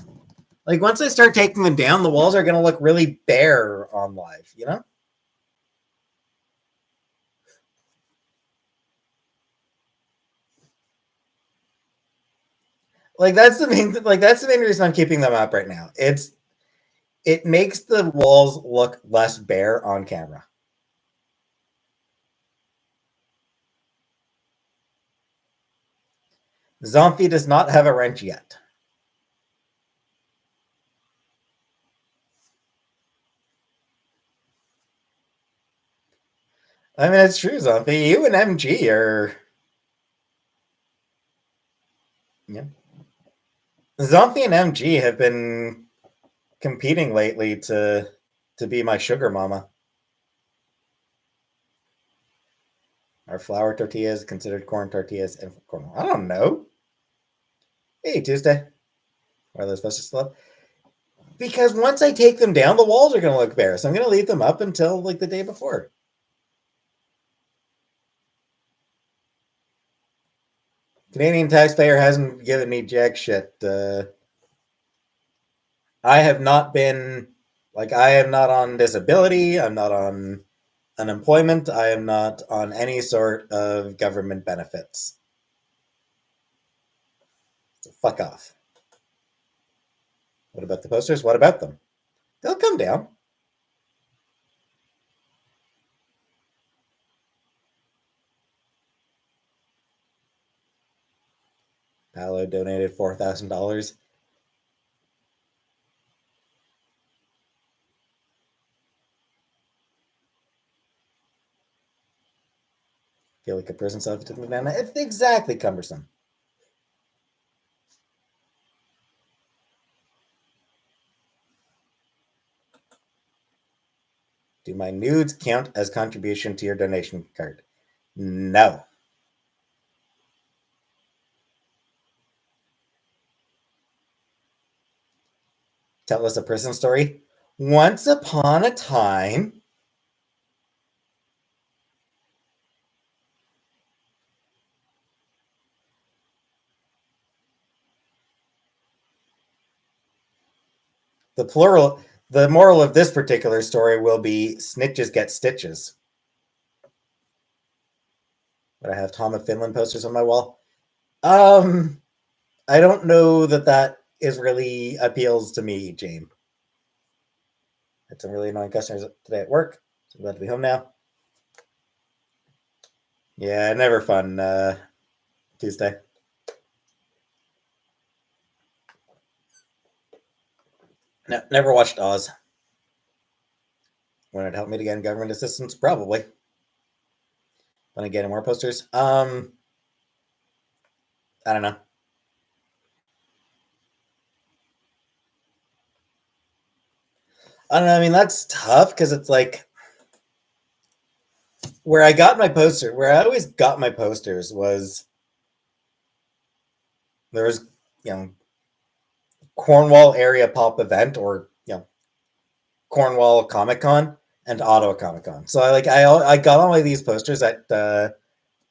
Like, once I start taking them down, the walls are going to look really bare on live, you know? Like, that's the main reason I'm keeping them up right now. It makes the walls look less bare on camera. Zombie does not have a wrench yet. I mean, it's true, Zombie. You and MG are, yeah. Zombie and MG have been competing lately to be my sugar mama. Are flour tortillas considered corn tortillas and corn? I don't know. Hey, Tuesday. Why are those supposed to still up? Because once I take them down, the walls are going to look bare. So I'm going to leave them up until like the day before. Canadian taxpayer hasn't given me jack shit. I have not been, like, I am not on disability. I'm not on unemployment. I am not on any sort of government benefits. So fuck off. What about the posters? What about them? They'll come down. Paolo donated $4,000. Feel like a prison cell if it took me down. It's exactly cumbersome. Do my nudes count as contribution to your donation card? No. Tell us a prison story. Once upon a time, the moral of this particular story will be snitches get stitches. But I have Tom of Finland posters on my wall. I don't know that is really appeals to me, Jane. Had some really annoying customers today at work. So I'm glad to be home now. Yeah, never fun Tuesday. No, never watched Oz. When it helped me to get government assistance, probably. When I get more posters, I don't know. I don't know. I mean, that's tough because it's like where I got my poster, where I always got my posters was there was, you know, Cornwall area pop event or, you know, Cornwall Comic Con and Ottawa Comic Con. So I got all of these posters at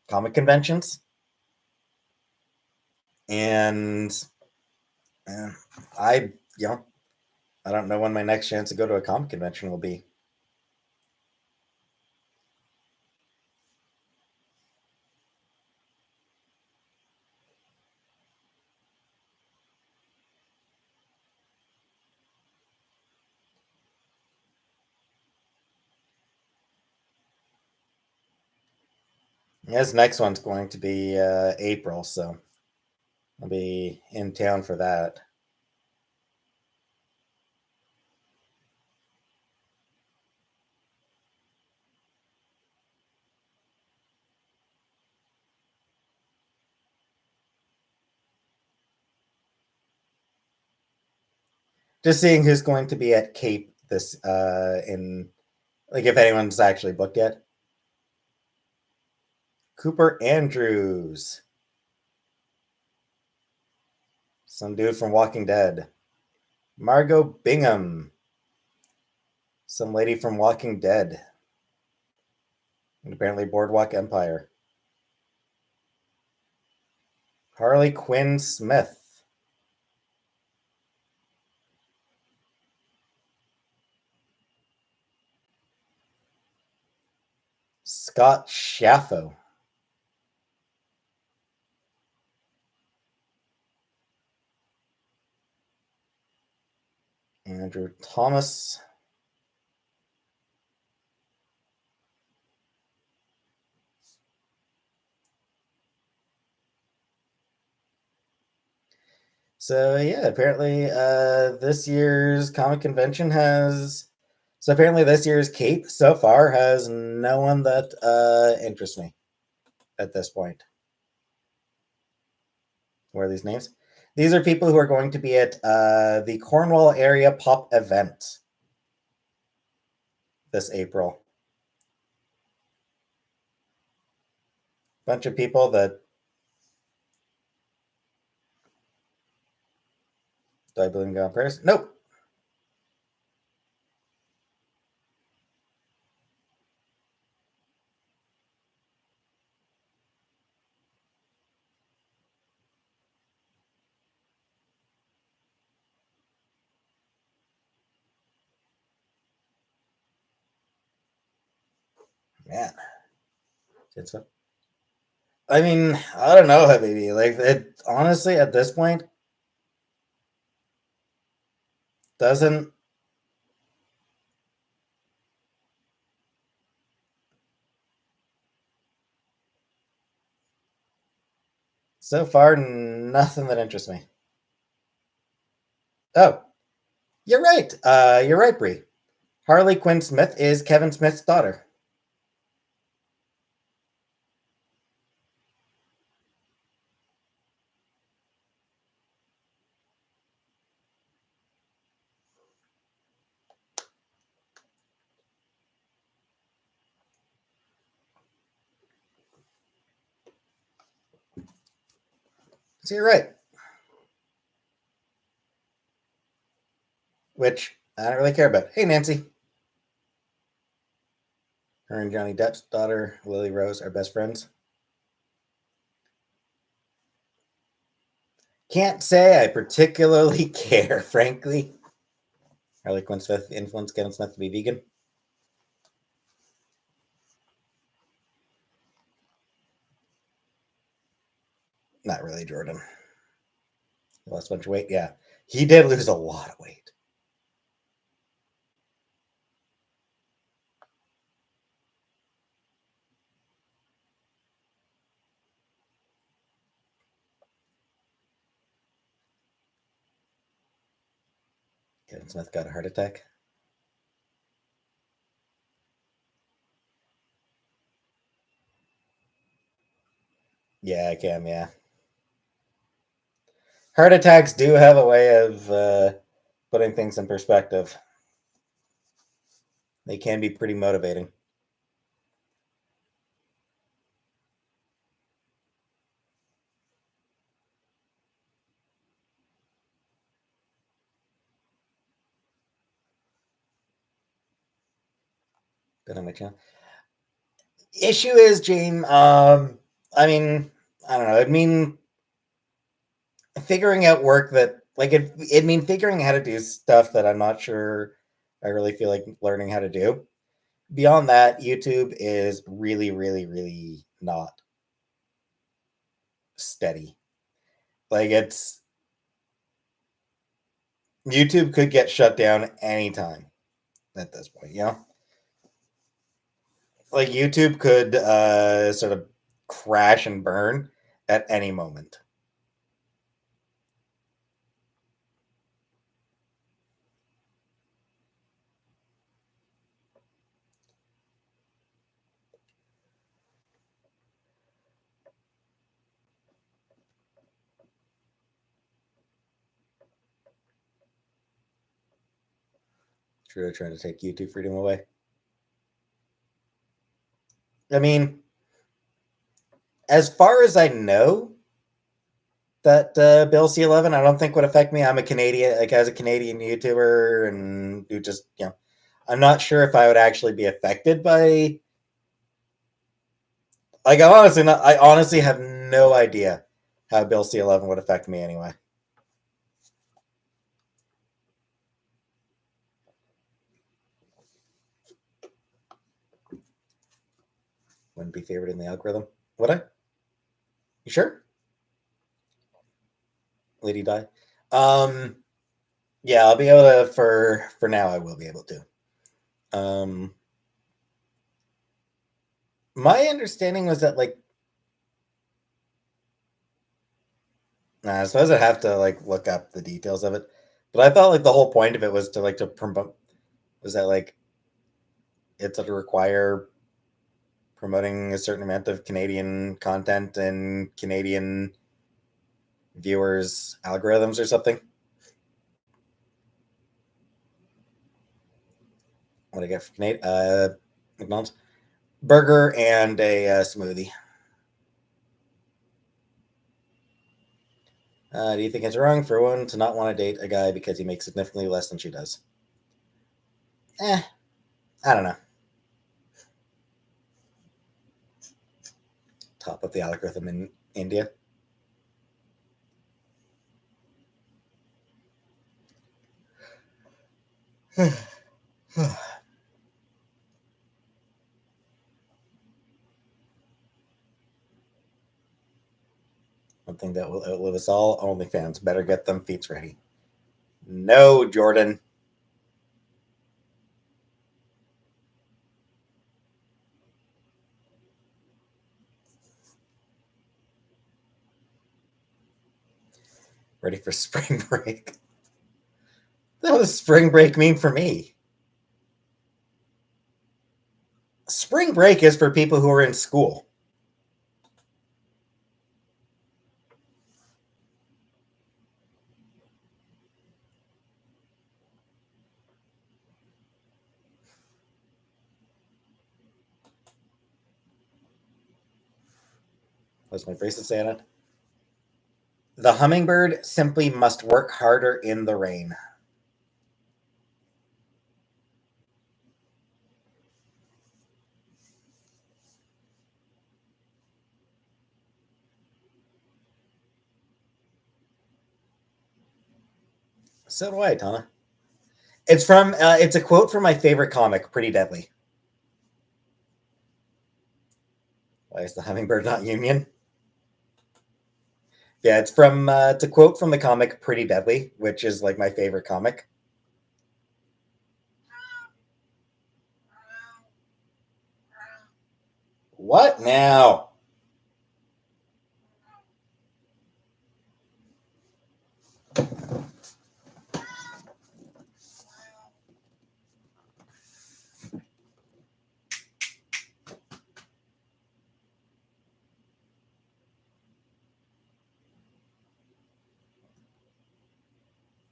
comic conventions, and I, you know, I don't know when my next chance to go to a comic convention will be. This next one's going to be April, so I'll be in town for that. Just seeing who's going to be at Cape this in like if anyone's actually booked yet. Cooper Andrews, some dude from Walking Dead. Margot Bingham, some lady from Walking Dead, and apparently Boardwalk Empire. Harley Quinn Smith, Scott Schaffo, Andrew Thomas, so yeah, apparently this year's comic convention has. So apparently this year's Cape so far has no one that interests me at this point. What are these names? These are people who are going to be at the Cornwall area pop event this April. Bunch of people that. Do I believe in God in Paris? Nope. Man, it's a, I mean, I don't know, baby. Like it honestly at this point doesn't. So far, nothing that interests me. Oh, you're right. You're right, Brie. Harley Quinn Smith is Kevin Smith's daughter. So you're right. Which I don't really care about. Hey, Nancy. Her and Johnny Depp's daughter, Lily Rose, are best friends. Can't say I particularly care, frankly. Harley Quinn Smith influenced Kevin Smith to be vegan. Not really, Jordan. He lost a bunch of weight. Yeah, he did lose a lot of weight. Kevin Smith got a heart attack. Yeah, I can. Yeah, heart attacks do have a way of putting things in perspective. They can be pretty motivating. Been on my channel. Issue is, Jane. I mean, I don't know. I mean, figuring out work that like it mean figuring how to do stuff that I'm not sure I really feel like learning how to do. Beyond that, YouTube is really, really, really not steady. Like it's YouTube could get shut down anytime at this point, you know? Like YouTube could sort of crash and burn at any moment. Trudeau trying to take YouTube freedom away. I mean, as far as I know, that Bill C-11, I don't think would affect me. I'm a Canadian, like as a Canadian YouTuber, and who just, I'm not sure if I would actually be affected by. Like, I honestly have no idea how Bill C-11 would affect me anyway. Wouldn't be favored in the algorithm. Would I? You sure? Lady Di. Um, yeah, I'll be able to for now. I will be able to. Um, my understanding was that I suppose I'd have to look up the details of it, but I thought the whole point of it was to promote was that it's to require promoting a certain amount of Canadian content and Canadian viewers algorithms or something. What I get for Canadian McDonald's burger and a smoothie. Do you think it's wrong for a woman to not want to date a guy because he makes significantly less than she does? I don't know. Top of the algorithm in India. One thing that will outlive us all: OnlyFans. Better get them feet ready. No, Jordan. Ready for spring break. What does spring break mean for me? Spring break is for people who are in school. What's my bracelet saying it? The hummingbird simply must work harder in the rain. So do I, Tana. It's from. It's a quote from my favorite comic, Pretty Deadly. Why is the hummingbird not Union? Yeah, it's from. It's a quote from the comic Pretty Deadly, which is my favorite comic. What now?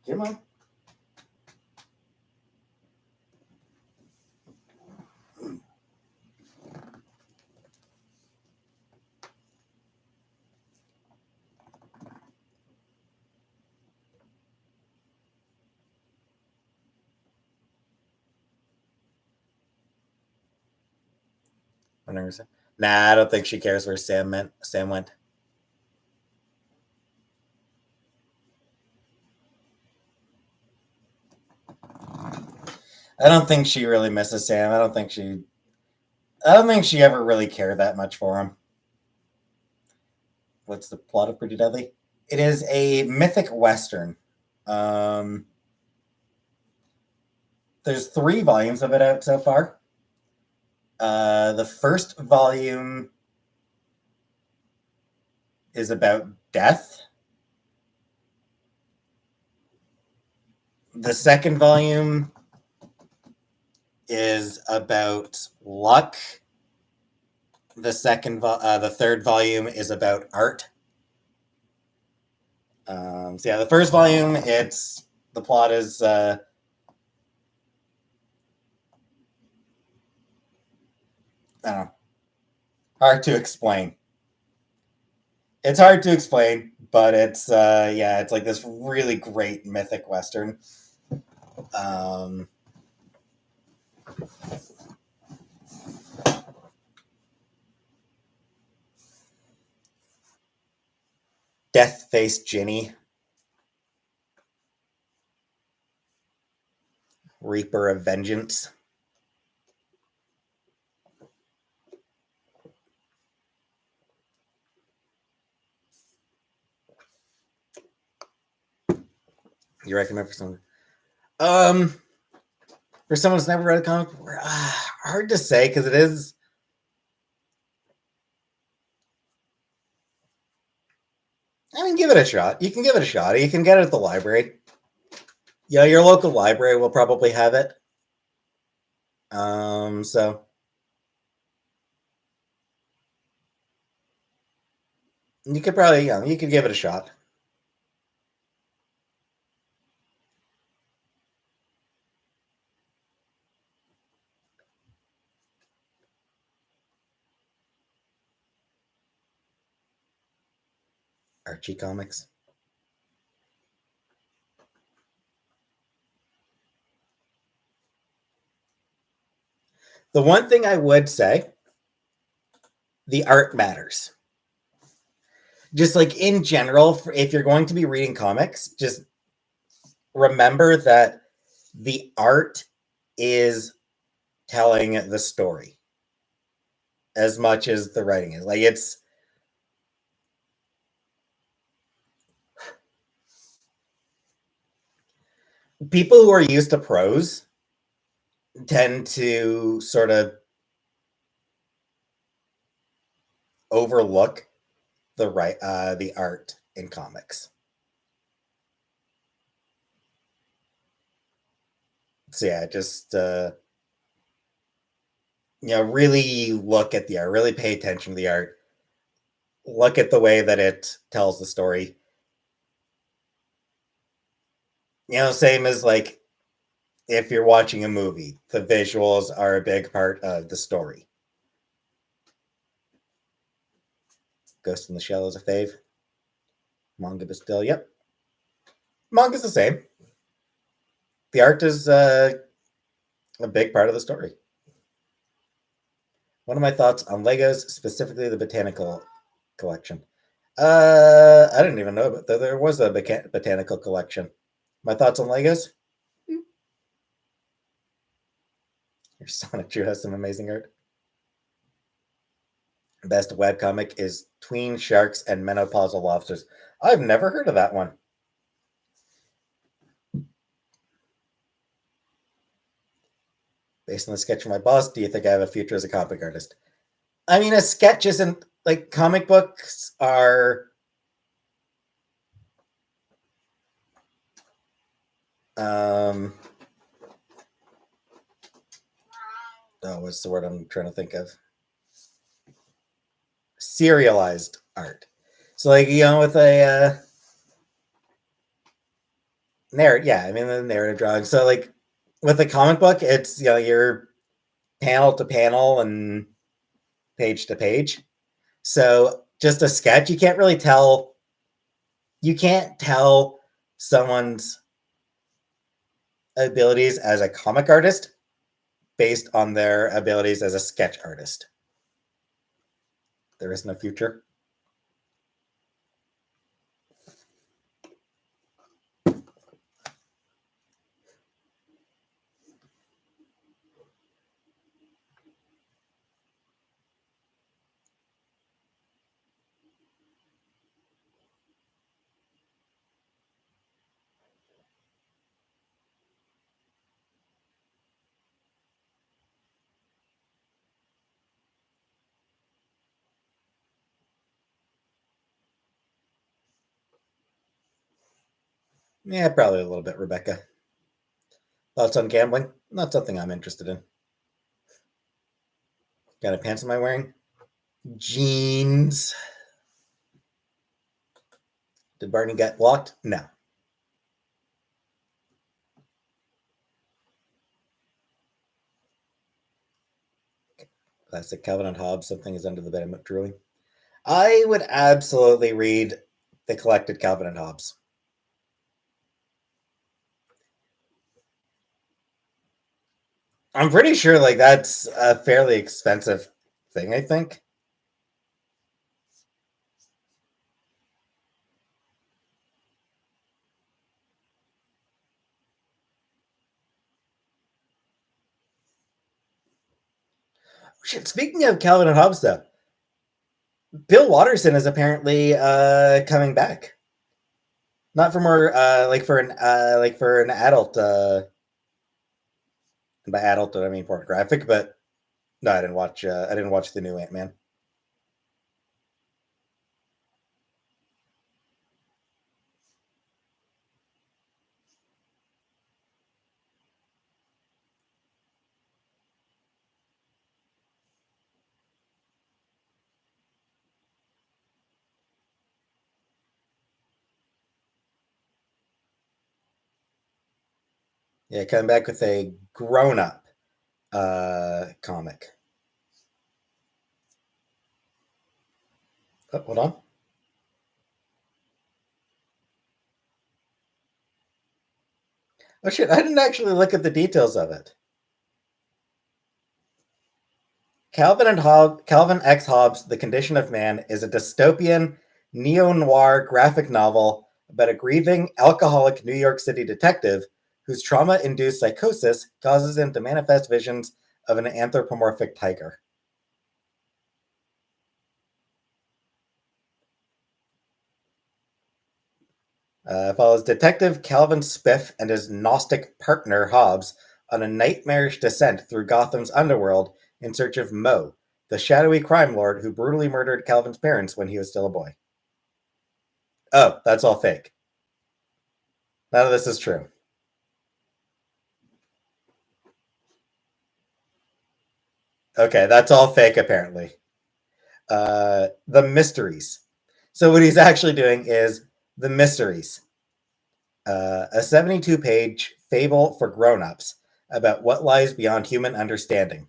Come on. Nah, I don't think she cares where Sam went. I don't think she really misses Sam. I don't think she. I don't think she ever really cared that much for him. What's the plot of Pretty Deadly? It is a mythic western. Um, there's 3 volumes of it out so far. The first volume is about death. The second volume is about luck. The third volume is about art. So yeah, the first volume, it's the plot is I don't know, hard to explain. It's hard to explain, but it's yeah, it's like this really great mythic western. Um, Death Face Ginny, Reaper of Vengeance. You recommend for someone? Um, for someone who's never read a comic, hard to say because it is. I mean, give it a shot. You can give it a shot. You can get it at the library. Yeah, your local library will probably have it. So you could probably, you could give it a shot. Archie Comics. The one thing I would say, the art matters. Just like in general, if you're going to be reading comics, just remember that the art is telling the story as much as the writing is. Like it's people who are used to prose tend to sort of overlook the art in comics. So yeah, just really look at the art, really pay attention to the art, look at the way that it tells the story. Same as like if you're watching a movie, the visuals are a big part of the story. Ghost in the Shell is a fave. Manga but still, yep. Manga's the same. The art is a big part of the story. One of my thoughts on Legos, specifically the botanical collection. I didn't even know about that. There was a botanical collection. My thoughts on Legos? Your Sonic Drew has some amazing art. Best webcomic is Tween Sharks and Menopausal Lobsters. I've never heard of that one. Based on the sketch of my boss, do you think I have a future as a comic artist? I mean, a sketch isn't like comic books are. Um, oh, what's the word I'm trying to think of? Serialized art. So, like, with a narrative, yeah, I mean, the narrative drawing. So, like, with a comic book, it's, you're panel to panel and page to page. So, just a sketch, you can't tell someone's abilities as a comic artist based on their abilities as a sketch artist. There is no future. Yeah, probably a little bit, Rebecca. Thoughts on gambling? Not something I'm interested in. Got any pants am I wearing? Jeans. Did Barney get blocked? No. Classic Calvin and Hobbes. Something is under the bed. I'm drooling. I would absolutely read the collected Calvin and Hobbes. I'm pretty sure like that's a fairly expensive thing. I think. Shit. Speaking of Calvin and Hobbes, though, Bill Watterson is apparently coming back. Not for more like for an adult. And by adult, I mean pornographic. But no, I didn't watch. I didn't watch the new Ant Man. Yeah, coming back with a grown up comic. Oh, hold on. Oh shit! I didn't actually look at the details of it. Calvin X Hobbes: The Condition of Man is a dystopian neo-noir graphic novel about a grieving alcoholic New York City detective whose trauma-induced psychosis causes him to manifest visions of an anthropomorphic tiger. Follows Detective Calvin Spiff and his Gnostic partner Hobbes on a nightmarish descent through Gotham's underworld in search of Mo, the shadowy crime lord who brutally murdered Calvin's parents when he was still a boy. Oh, that's all fake. None of this is true. Okay, that's all fake apparently. The Mysteries. So what he's actually doing is The Mysteries, a 72-page fable for grown-ups about what lies beyond human understanding.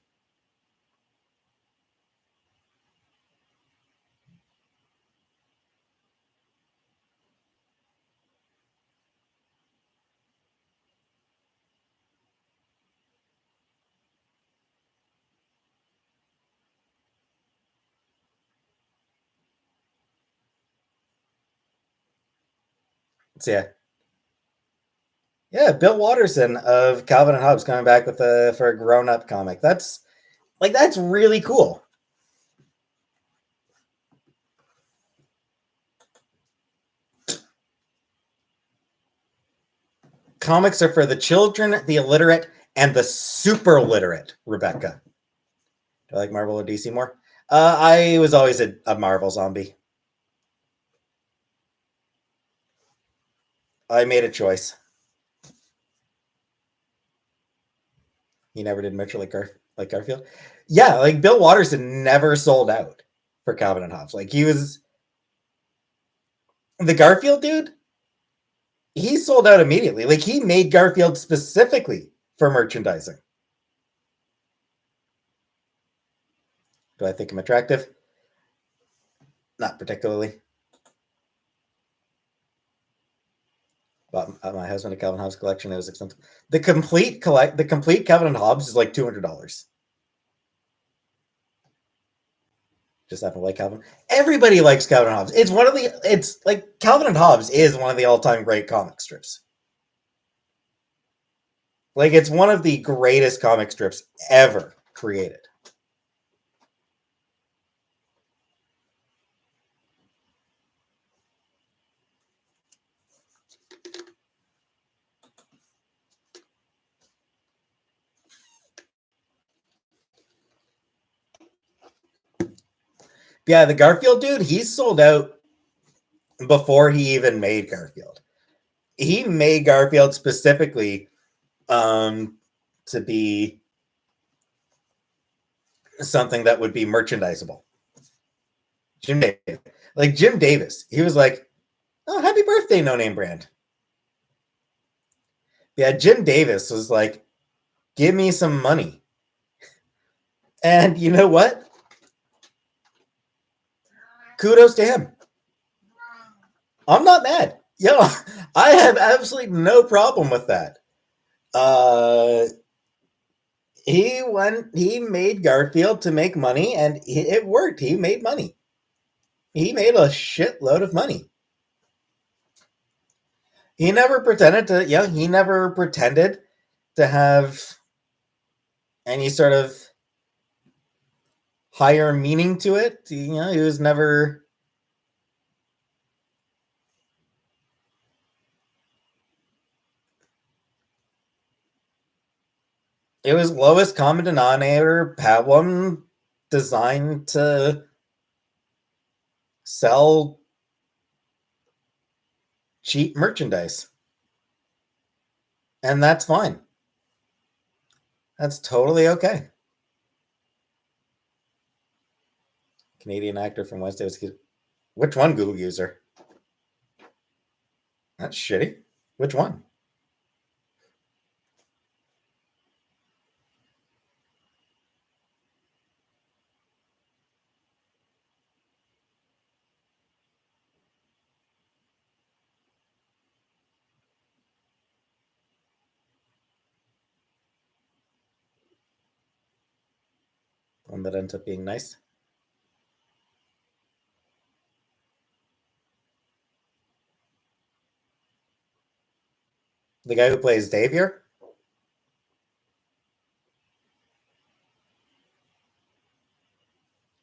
So yeah, Bill Watterson of Calvin and Hobbes coming back with a for a grown-up comic. That's really cool. Comics are for the children, the illiterate, and the super literate, Rebecca. Do I like Marvel or DC more? I was always a Marvel zombie. I made a choice. He never did Mitchell like Garfield. Yeah, like Bill Watterson never sold out for Calvin and Hobbes. Like he was the Garfield dude. He sold out immediately. Like he made Garfield specifically for merchandising. Do I think I'm attractive? Not particularly. Bought my husband a Calvin Hobbes collection. It was expensive. The complete Calvin and Hobbes is like $200. Just happen to like Calvin. Everybody likes Calvin and Hobbes. It's like Calvin and Hobbes is one of the all-time great comic strips. Like it's one of the greatest comic strips ever created. Yeah, the Garfield dude, he's sold out before he even made Garfield. he made Garfield specifically to be something that would be merchandisable. Jim Davis. Like Jim Davis. He was like, oh, happy birthday, No Name Brand. Yeah, Jim Davis was like, give me some money. And you know what? Kudos to him. I'm not mad. Yo, I have absolutely no problem with that. He made Garfield to make money, and it worked. He made money. He made a shitload of money. He never pretended to, he never pretended to have any sort of higher meaning to it. He was never. It was lowest common denominator pablum designed to sell cheap merchandise. And that's fine. That's totally okay. Canadian actor from Wednesday was. Which one, Google user? That's shitty. Which one? One that ends up being nice. The guy who plays Dave here?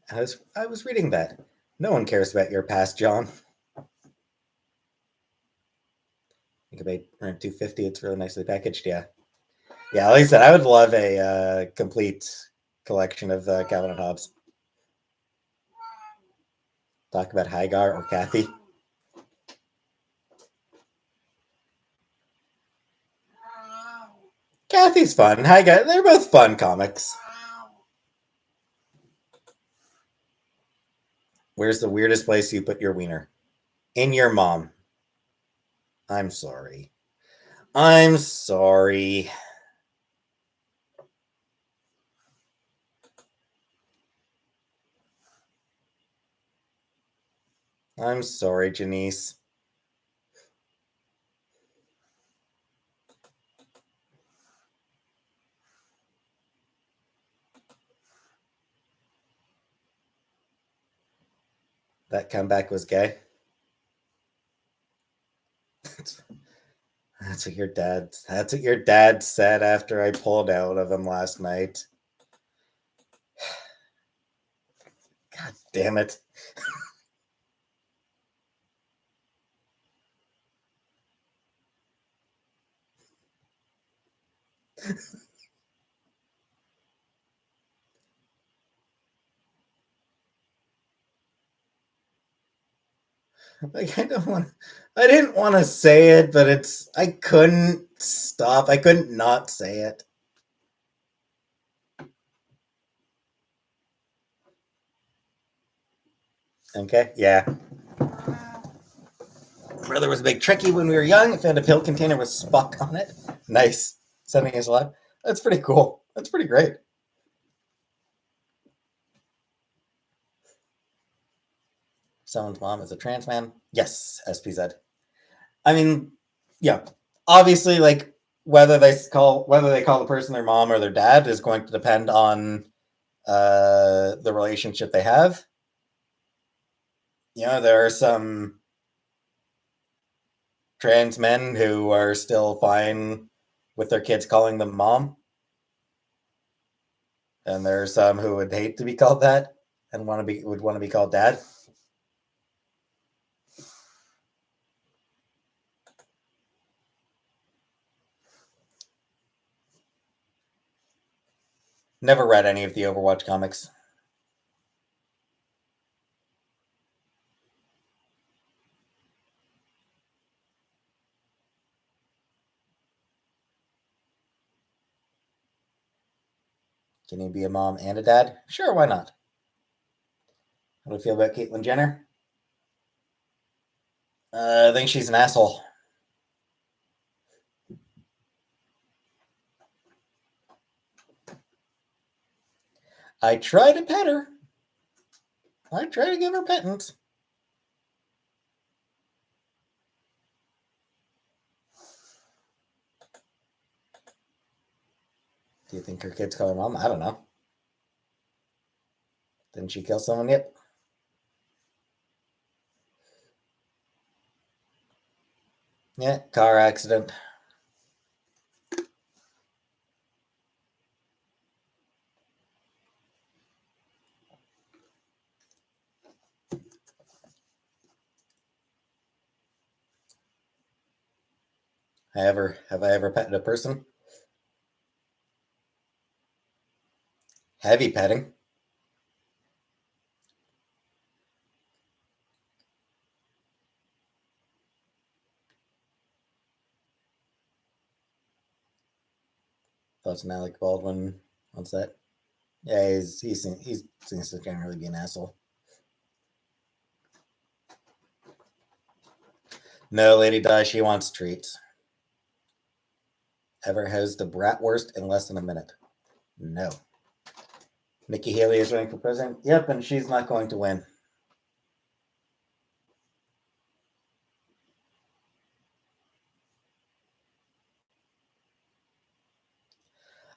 I was reading that. No one cares about your past, John. I think about around 250. It's really nicely packaged. Yeah. Yeah, like I said, I would love a complete collection of Calvin and Hobbes. Talk about Hagar or Kathy. Kathy's fun. Hagar, they're both fun comics. Where's the weirdest place you put your wiener? In your mom. I'm sorry. I'm sorry. I'm sorry, Janice. That comeback was gay. That's what your dad said after I pulled out of him last night. God damn it. Like I didn't want to say it, but I couldn't stop. I couldn't not say it. Okay, yeah. Brother was a big Trekkie when we were young. Found a pill container with Spock on it. Nice. Sending his love. That's pretty cool. That's pretty great. Someone's mom is a trans man. Yes, SPZ. I mean, yeah. Obviously, like whether they call the person their mom or their dad is going to depend on the relationship they have. There are some trans men who are still fine with their kids calling them mom, and there are some who would hate to be called that and would want to be called dad. Never read any of the Overwatch comics. Can you be a mom and a dad? Sure, why not? How do you feel about Caitlyn Jenner? I think she's an asshole. I try to pet her. I try to give her pittance. Do you think her kids call her mom? I don't know. Didn't she kill someone yet? Yeah, car accident. Have I ever petted a person? Heavy petting. Thoughts on Alec Baldwin. What's that? Yeah, he seems to generally be an asshole. No, Lady Di, she wants treats. Ever housed a bratwurst in less than a minute? No. Nikki Haley is running for president? Yep, and she's not going to win.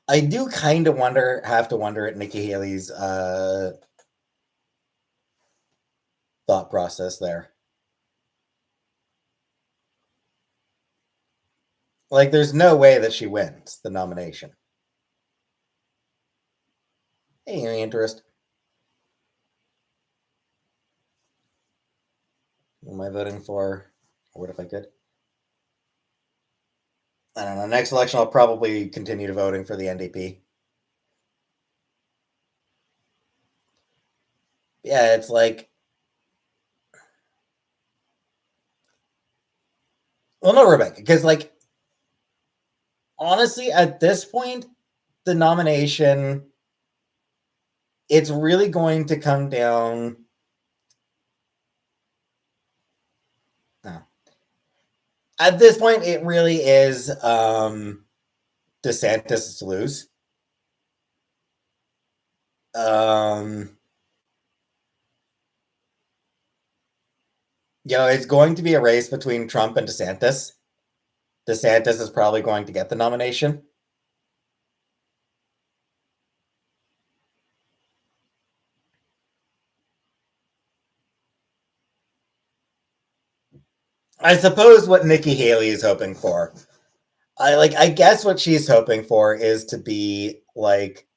I do kind of have to wonder at Nikki Haley's thought process there. Like, there's no way that she wins the nomination. Hey, any interest? Who am I voting for? What if I could? I don't know. Next election, I'll probably continue voting for the NDP. Yeah, it's like, well, no, Rebecca, because like, honestly, at this point, the nomination, it's really going to come down. No. At this point, it really is DeSantis to lose. It's going to be a race between Trump and DeSantis. DeSantis is probably going to get the nomination. I suppose what Nikki Haley is hoping for. I guess what she's hoping for is to be like,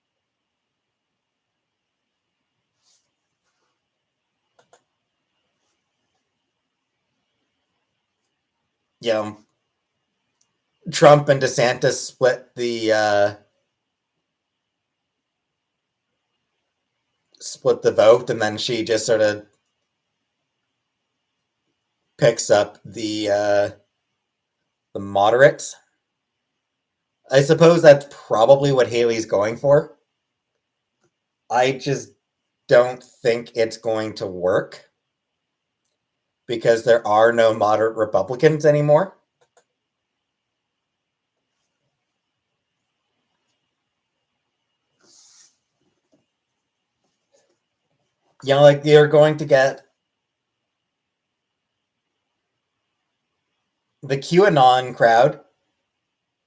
you know, Trump and DeSantis split the vote, and then she just sort of picks up the moderates. I suppose that's probably what Haley's going for. I just don't think it's going to work because there are no moderate Republicans anymore. Like you're going to get the QAnon crowd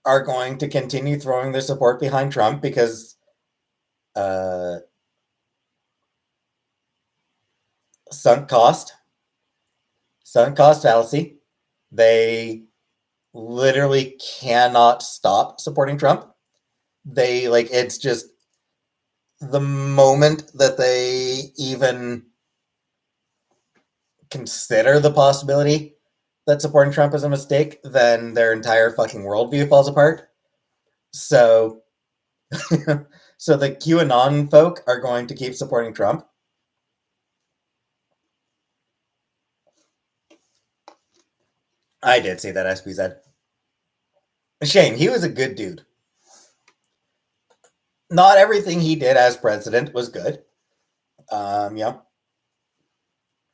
are going to continue throwing their support behind Trump because sunk cost fallacy. They literally cannot stop supporting Trump. It's just the moment that they even consider the possibility that supporting Trump is a mistake, then their entire fucking worldview falls apart. So, so the QAnon folk are going to keep supporting Trump. I did see that SPZ. Shame, he was a good dude. Not everything he did as president was good. You know,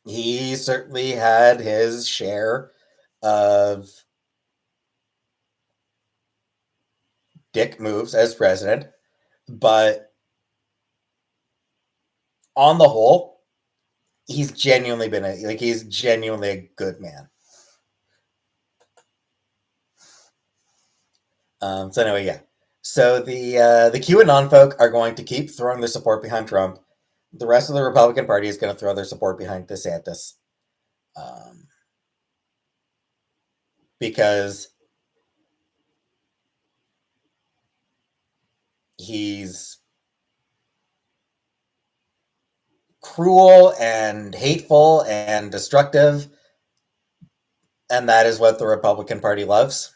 he certainly had his share of dick moves as president, but on the whole, he's genuinely a good man. So anyway, yeah. So the QAnon folk are going to keep throwing their support behind Trump. The rest of the Republican Party is going to throw their support behind DeSantis, um, because he's cruel and hateful and destructive, and that is what the Republican Party loves.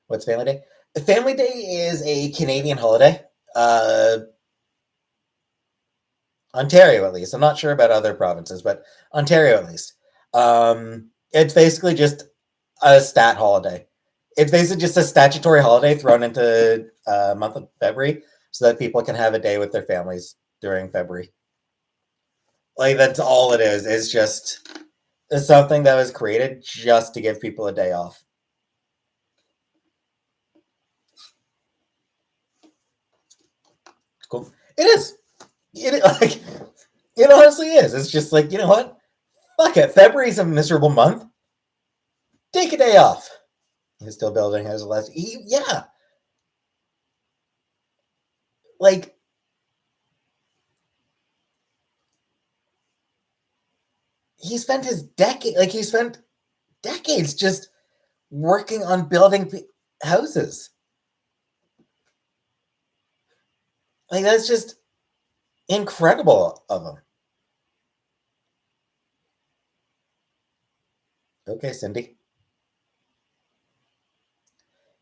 What's Family Day? Family Day is a Canadian holiday. Uh, Ontario, at least. I'm not sure about other provinces, but Ontario, at least. It's basically just a stat holiday. It's basically just a statutory holiday thrown into month of February so that people can have a day with their families during February. Like, that's all it is. It's just it's something that was created just to give people a day off. Cool. It is. Like it honestly is. It's just like, you know what? Fuck it. February's a miserable month. Take a day off. He's still building his last. Yeah, like he spent decades just working on building houses. Like that's just incredible of him. Okay, Cindy,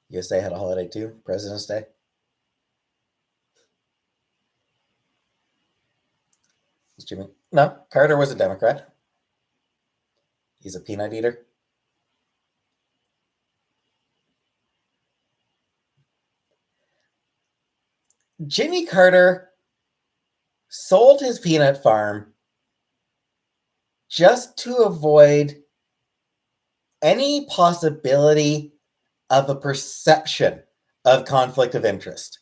USA had a holiday too, President's Day. Jimmy? No, Carter was a Democrat. He's a peanut eater. Jimmy Carter sold his peanut farm just to avoid any possibility of a perception of conflict of interest.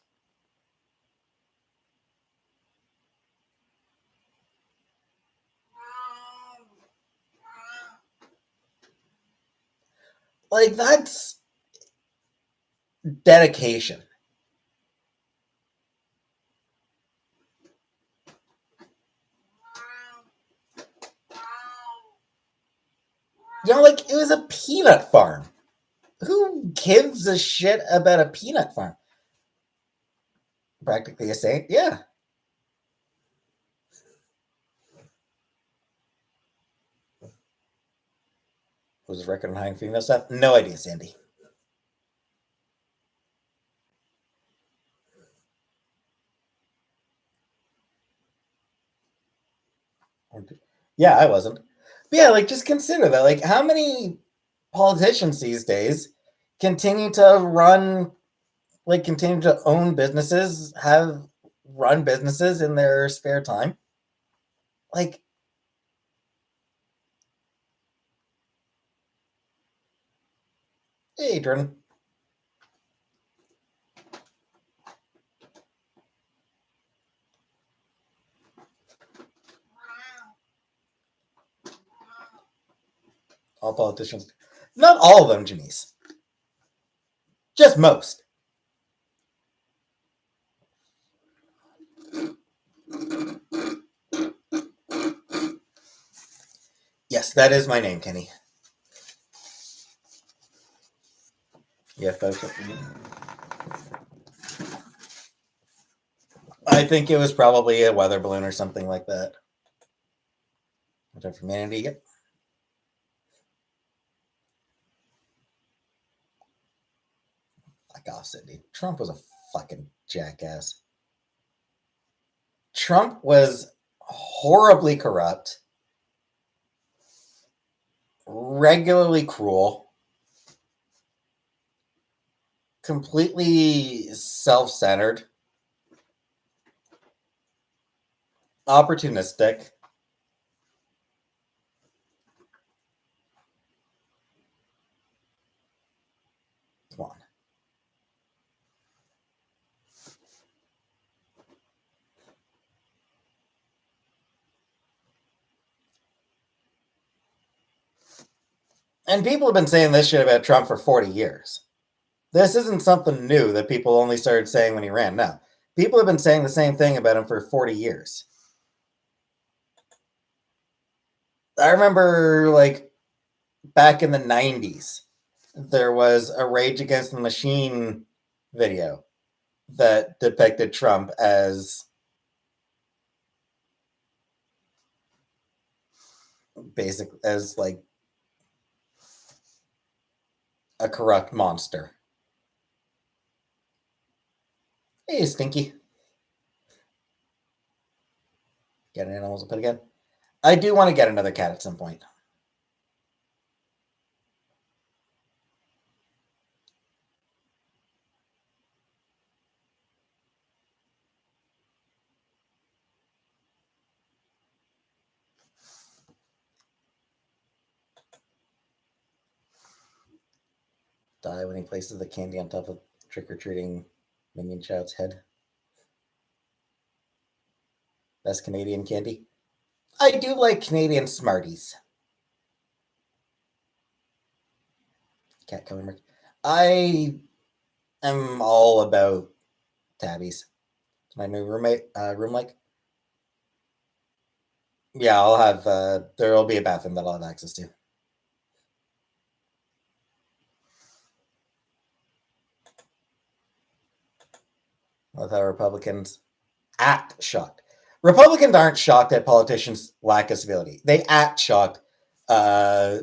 Like, that's dedication. You know, like, it was a peanut farm. Who gives a shit about a peanut farm? Practically a saint, yeah. Was his record on high female stuff? No idea, Sandy. Yeah, I wasn't. But yeah, like, just consider that. Like, how many politicians these days continue to continue to own businesses, have run businesses in their spare time? Like, hey, Jordan, all politicians. Not all of them, Janice. Just most. Yes, that is my name, Kenny. Yeah, folks. I think it was probably a weather balloon or something like that. Whatever humanity. Yep. Fuck off, Sydney. Trump was a fucking jackass. Trump was horribly corrupt, regularly cruel, completely self centered. Opportunistic. Come on. And people have been saying this shit about Trump for 40 years. This isn't something new that people only started saying when he ran. No. People have been saying the same thing about him for 40 years. I remember, like, back in the 90s, there was a Rage Against the Machine video that depicted Trump as like a corrupt monster. Hey, Stinky. Get an animals put again. I do want to get another cat at some point. Die when he places the candy on top of trick-or-treating minion child's head. Best Canadian candy. I do like Canadian Smarties. Cat color mark. I am all about tabbies. It's my new room like. Yeah, I'll have. There will be a bathroom that I'll have access to. With how Republicans act shocked. Republicans aren't shocked at politicians' lack of civility. They act shocked. Uh,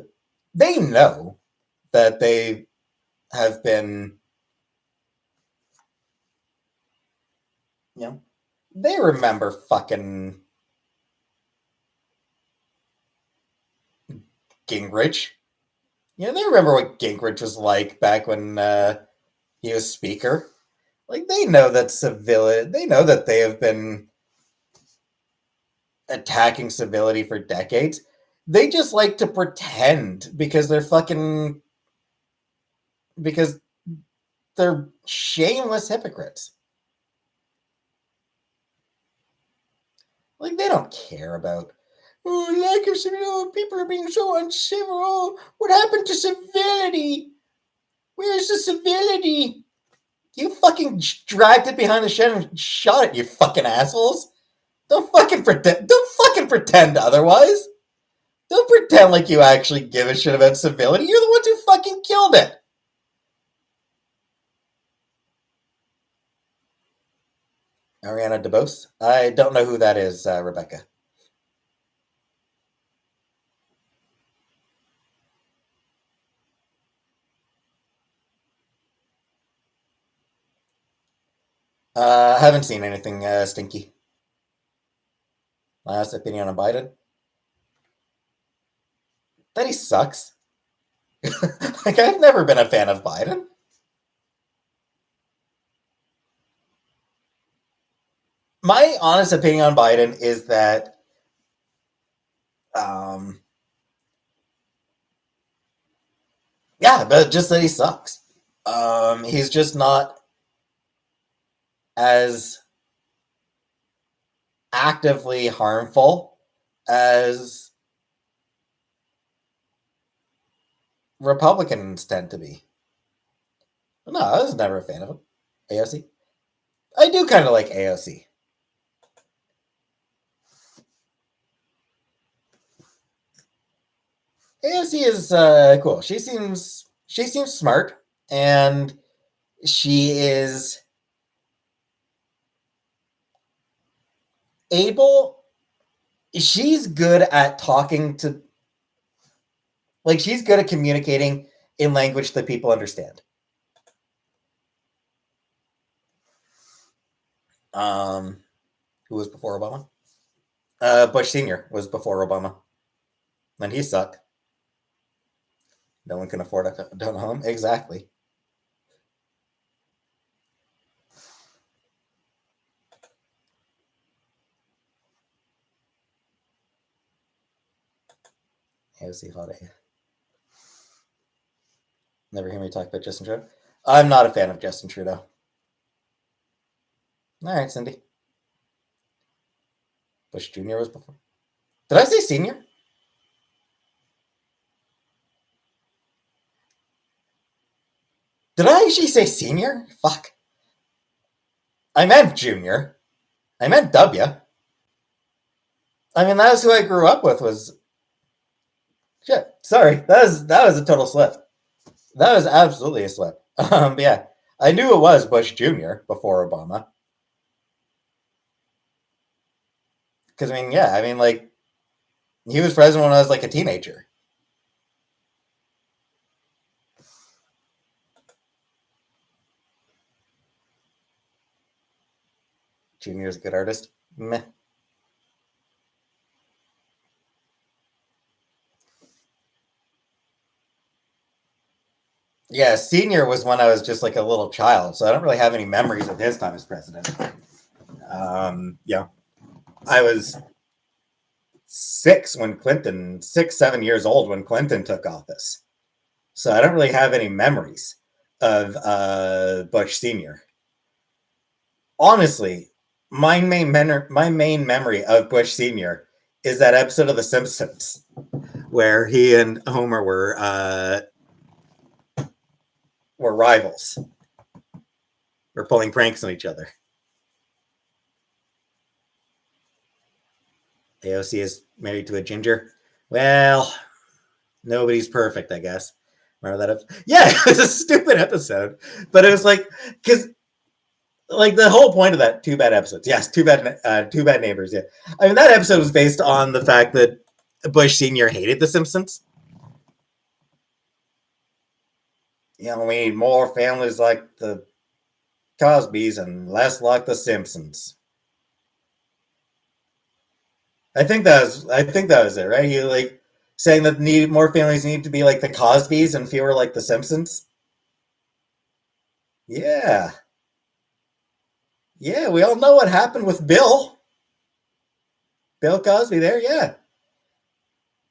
they know that they have been, you know, they remember fucking Gingrich. You know, they remember what Gingrich was like back when he was speaker. Like, they know that civility, they know that they have been attacking civility for decades. They just like to pretend because because they're shameless hypocrites. Like, they don't care about, oh, lack of civility. Oh, people are being so uncivil. Oh, what happened to civility? Where's the civility? You fucking dragged it behind the shed and shot it, you fucking assholes. Don't fucking pretend. Don't fucking pretend otherwise. Don't pretend like you actually give a shit about civility. You're the ones who fucking killed it. Ariana DeBose? I don't know who that is, Rebecca. Haven't seen anything stinky. Last opinion on Biden? That he sucks. Like, I've never been a fan of Biden. My honest opinion on Biden is that, um, yeah, but just that he sucks. He's just not as actively harmful as Republicans tend to be. No, I was never a fan of him. AOC? I do kind of like AOC. AOC is cool. She seems smart, and she is able. She's good at talking to, like, she's good at communicating in language that people understand. Who was before Obama? Bush Senior was before Obama, and he sucked. No one can afford a home. Exactly. AOC holiday. Never hear me talk about Justin Trudeau. I'm not a fan of Justin Trudeau. All right, Cindy. Bush Jr. was before. Did I say senior? Did I actually say senior? Fuck. I meant junior. I meant W. I mean, that was who I grew up with. Was shit. Sorry, that was a total slip. That was absolutely a slip. Yeah, I knew it was Bush Jr. before Obama. Because I mean, yeah, I mean, like he was president when I was like a teenager. Junior's a good artist. Meh. Yeah, senior was when I was just like a little child, so I don't really have any memories of his time as president. Yeah, I was 6, 7 years old when Clinton took office, so I don't really have any memories of Bush Senior. Honestly, my main memory of Bush Senior is that episode of The Simpsons where he and Homer were rivals. We're pulling pranks on each other. AOC is married to a ginger. Well, nobody's perfect, I guess. Remember that? Yeah, it was a stupid episode, but it was like because like the whole point of that two bad episodes. Yes, two bad neighbors. Yeah, I mean that episode was based on the fact that Bush Senior hated The Simpsons. You know, we need more families like the Cosbys and less like the Simpsons. I think that was it, right? You like saying that need more families need to be like the Cosbys and fewer like the Simpsons. Yeah, yeah, we all know what happened with Bill Cosby. There, yeah,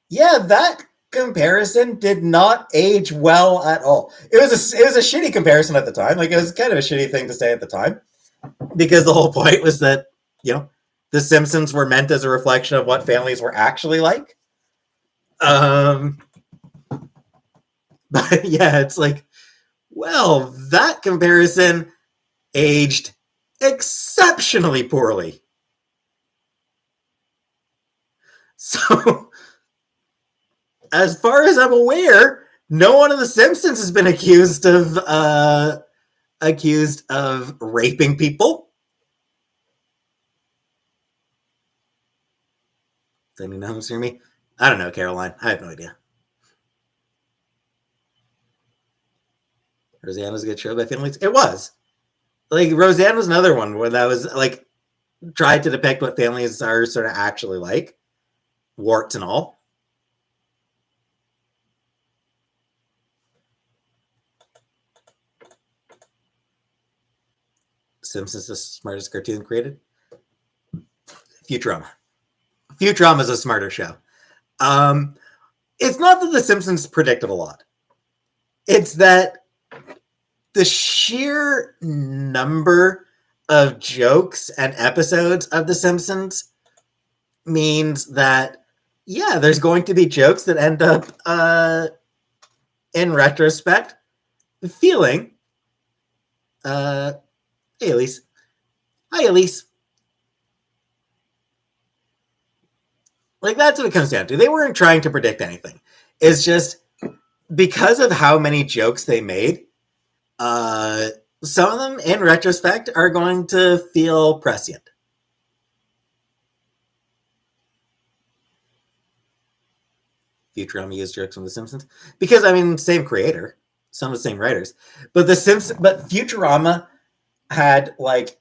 yeah. That comparison did not age well at all. It was a shitty comparison at the time. Like it was kind of a shitty thing to say at the time because the whole point was that you know the Simpsons were meant as a reflection of what families were actually like. Um, but yeah, it's like, well, that comparison aged exceptionally poorly. So, as far as I'm aware, no one of the Simpsons has been accused of raping people. Does anyone know who's near me? I don't know, Caroline. I have no idea. Roseanne was a good show by families. It was. Like Roseanne was another one where that was like tried to depict what families are sort of actually like, warts and all. Simpsons the smartest cartoon created. Futurama. Futurama is a smarter show. Um, it's not that The Simpsons predicted a lot. It's that the sheer number of jokes and episodes of The Simpsons means that, yeah, there's going to be jokes that end up, in retrospect, feeling, uh, hey, Elise. Hi, Elise. Like, that's what it comes down to. They weren't trying to predict anything. It's just because of how many jokes they made, uh, some of them, in retrospect, are going to feel prescient. Futurama used jokes from The Simpsons because I mean, same creator, some of the same writers, but Futurama had like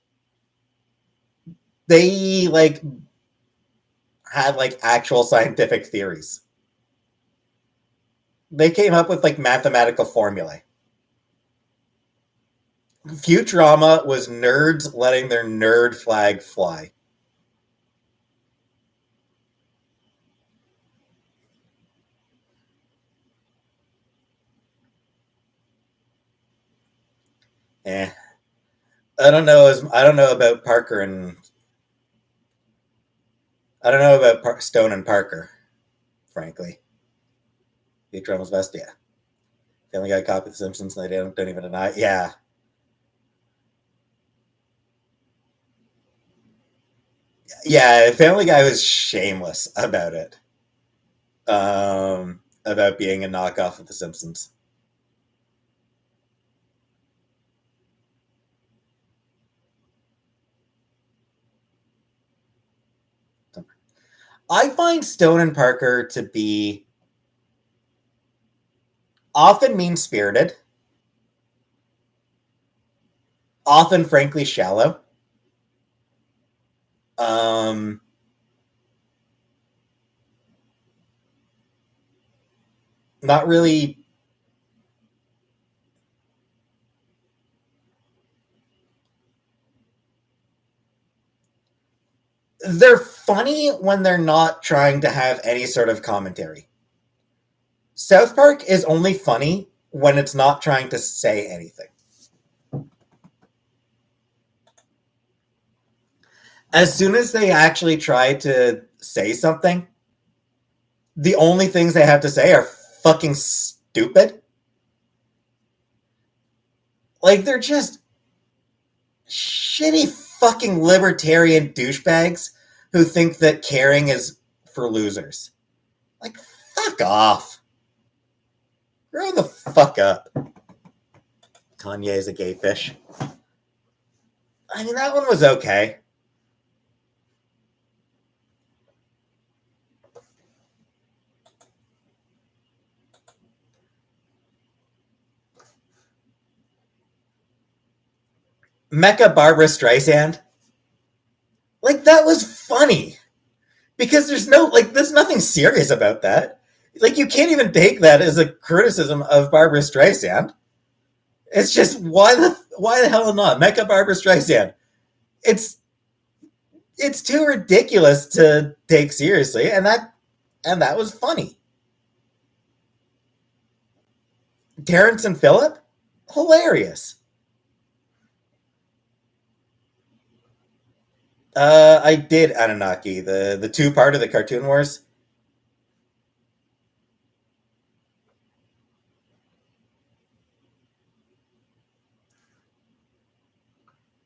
they like had like actual scientific theories. They came up with like mathematical formulae. Futurama was nerds letting their nerd flag fly. Eh, I don't know about Parker and I don't know about Stone and Parker. Frankly, Future Almost Best. Yeah, they only got a copy of The Simpsons. And they don't even deny. It. Yeah, yeah. Family Guy was shameless about being a knockoff of The Simpsons. I find Stone and Parker to be often mean spirited, often frankly shallow. Um, not really. They're funny when they're not trying to have any sort of commentary. South Park is only funny when it's not trying to say anything. As soon as they actually try to say something, the only things they have to say are fucking stupid. Like they're just shitty fucking libertarian douchebags who think that caring is for losers. Like, fuck off. Grow the fuck up. Kanye is a gay fish. I mean, that one was okay. Mecha Barbara Streisand. Like, that was funny. Because there's nothing serious about that. Like, you can't even take that as a criticism of Barbara Streisand. It's just, why the hell not? Mecha Barbara Streisand. It's, it's too ridiculous to take seriously, and that was funny. Terrence and Phillip, hilarious. I did Anunnaki, the two part of the Cartoon Wars.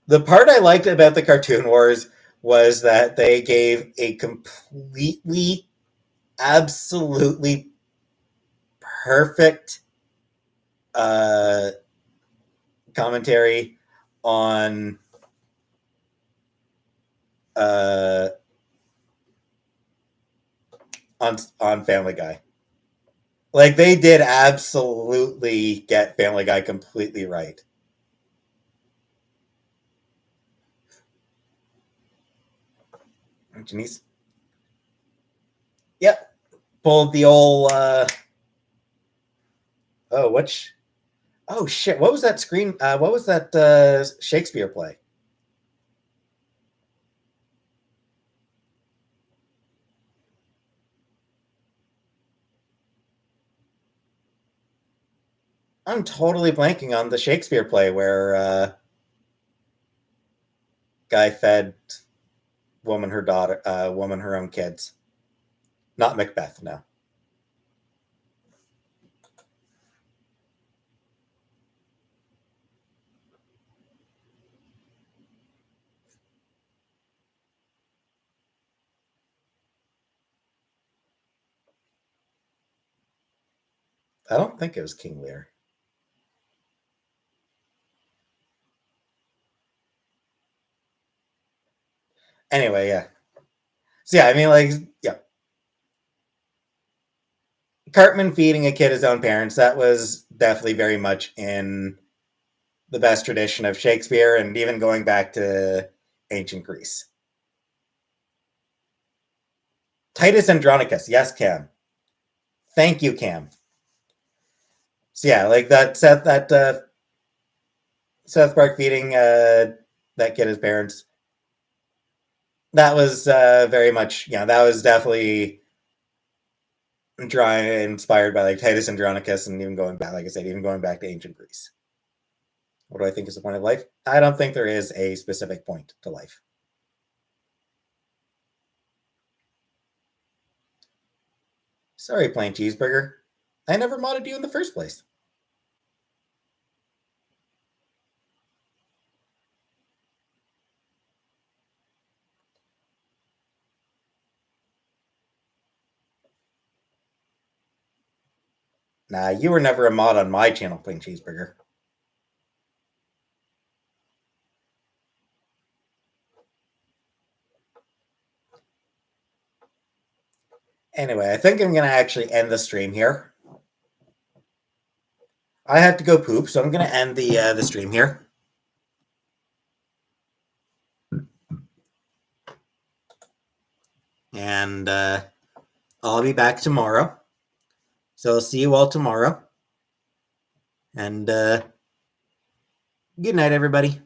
The part I liked about the Cartoon Wars was that they gave a completely, absolutely perfect uh, commentary on uh, on Family Guy. Like they did absolutely get Family Guy completely right. Janice, yep, pulled the old. Oh, which? Oh shit! What was that screen? What was that Shakespeare play? I'm totally blanking on the Shakespeare play where guy fed woman her own kids. Not Macbeth, no. I don't think it was King Lear. Anyway, yeah. So yeah, I mean, like, yeah, Cartman feeding a kid his own parents. That was definitely very much in the best tradition of Shakespeare, and even going back to ancient Greece. Titus Andronicus, yes, Cam. Thank you, Cam. So yeah, like that South Park feeding that kid his parents. That was very much, that was definitely inspired by like Titus Andronicus, and even going back, like I said, even going back to ancient Greece. What do I think is the point of life? I don't think there is a specific point to life. Sorry, plain cheeseburger. I never modded you in the first place. Nah, you were never a mod on my channel, plain cheeseburger. Anyway, I think I'm going to actually end the stream here. I have to go poop, so I'm going to end the stream here. And I'll be back tomorrow. So I'll see you all tomorrow. And good night, everybody.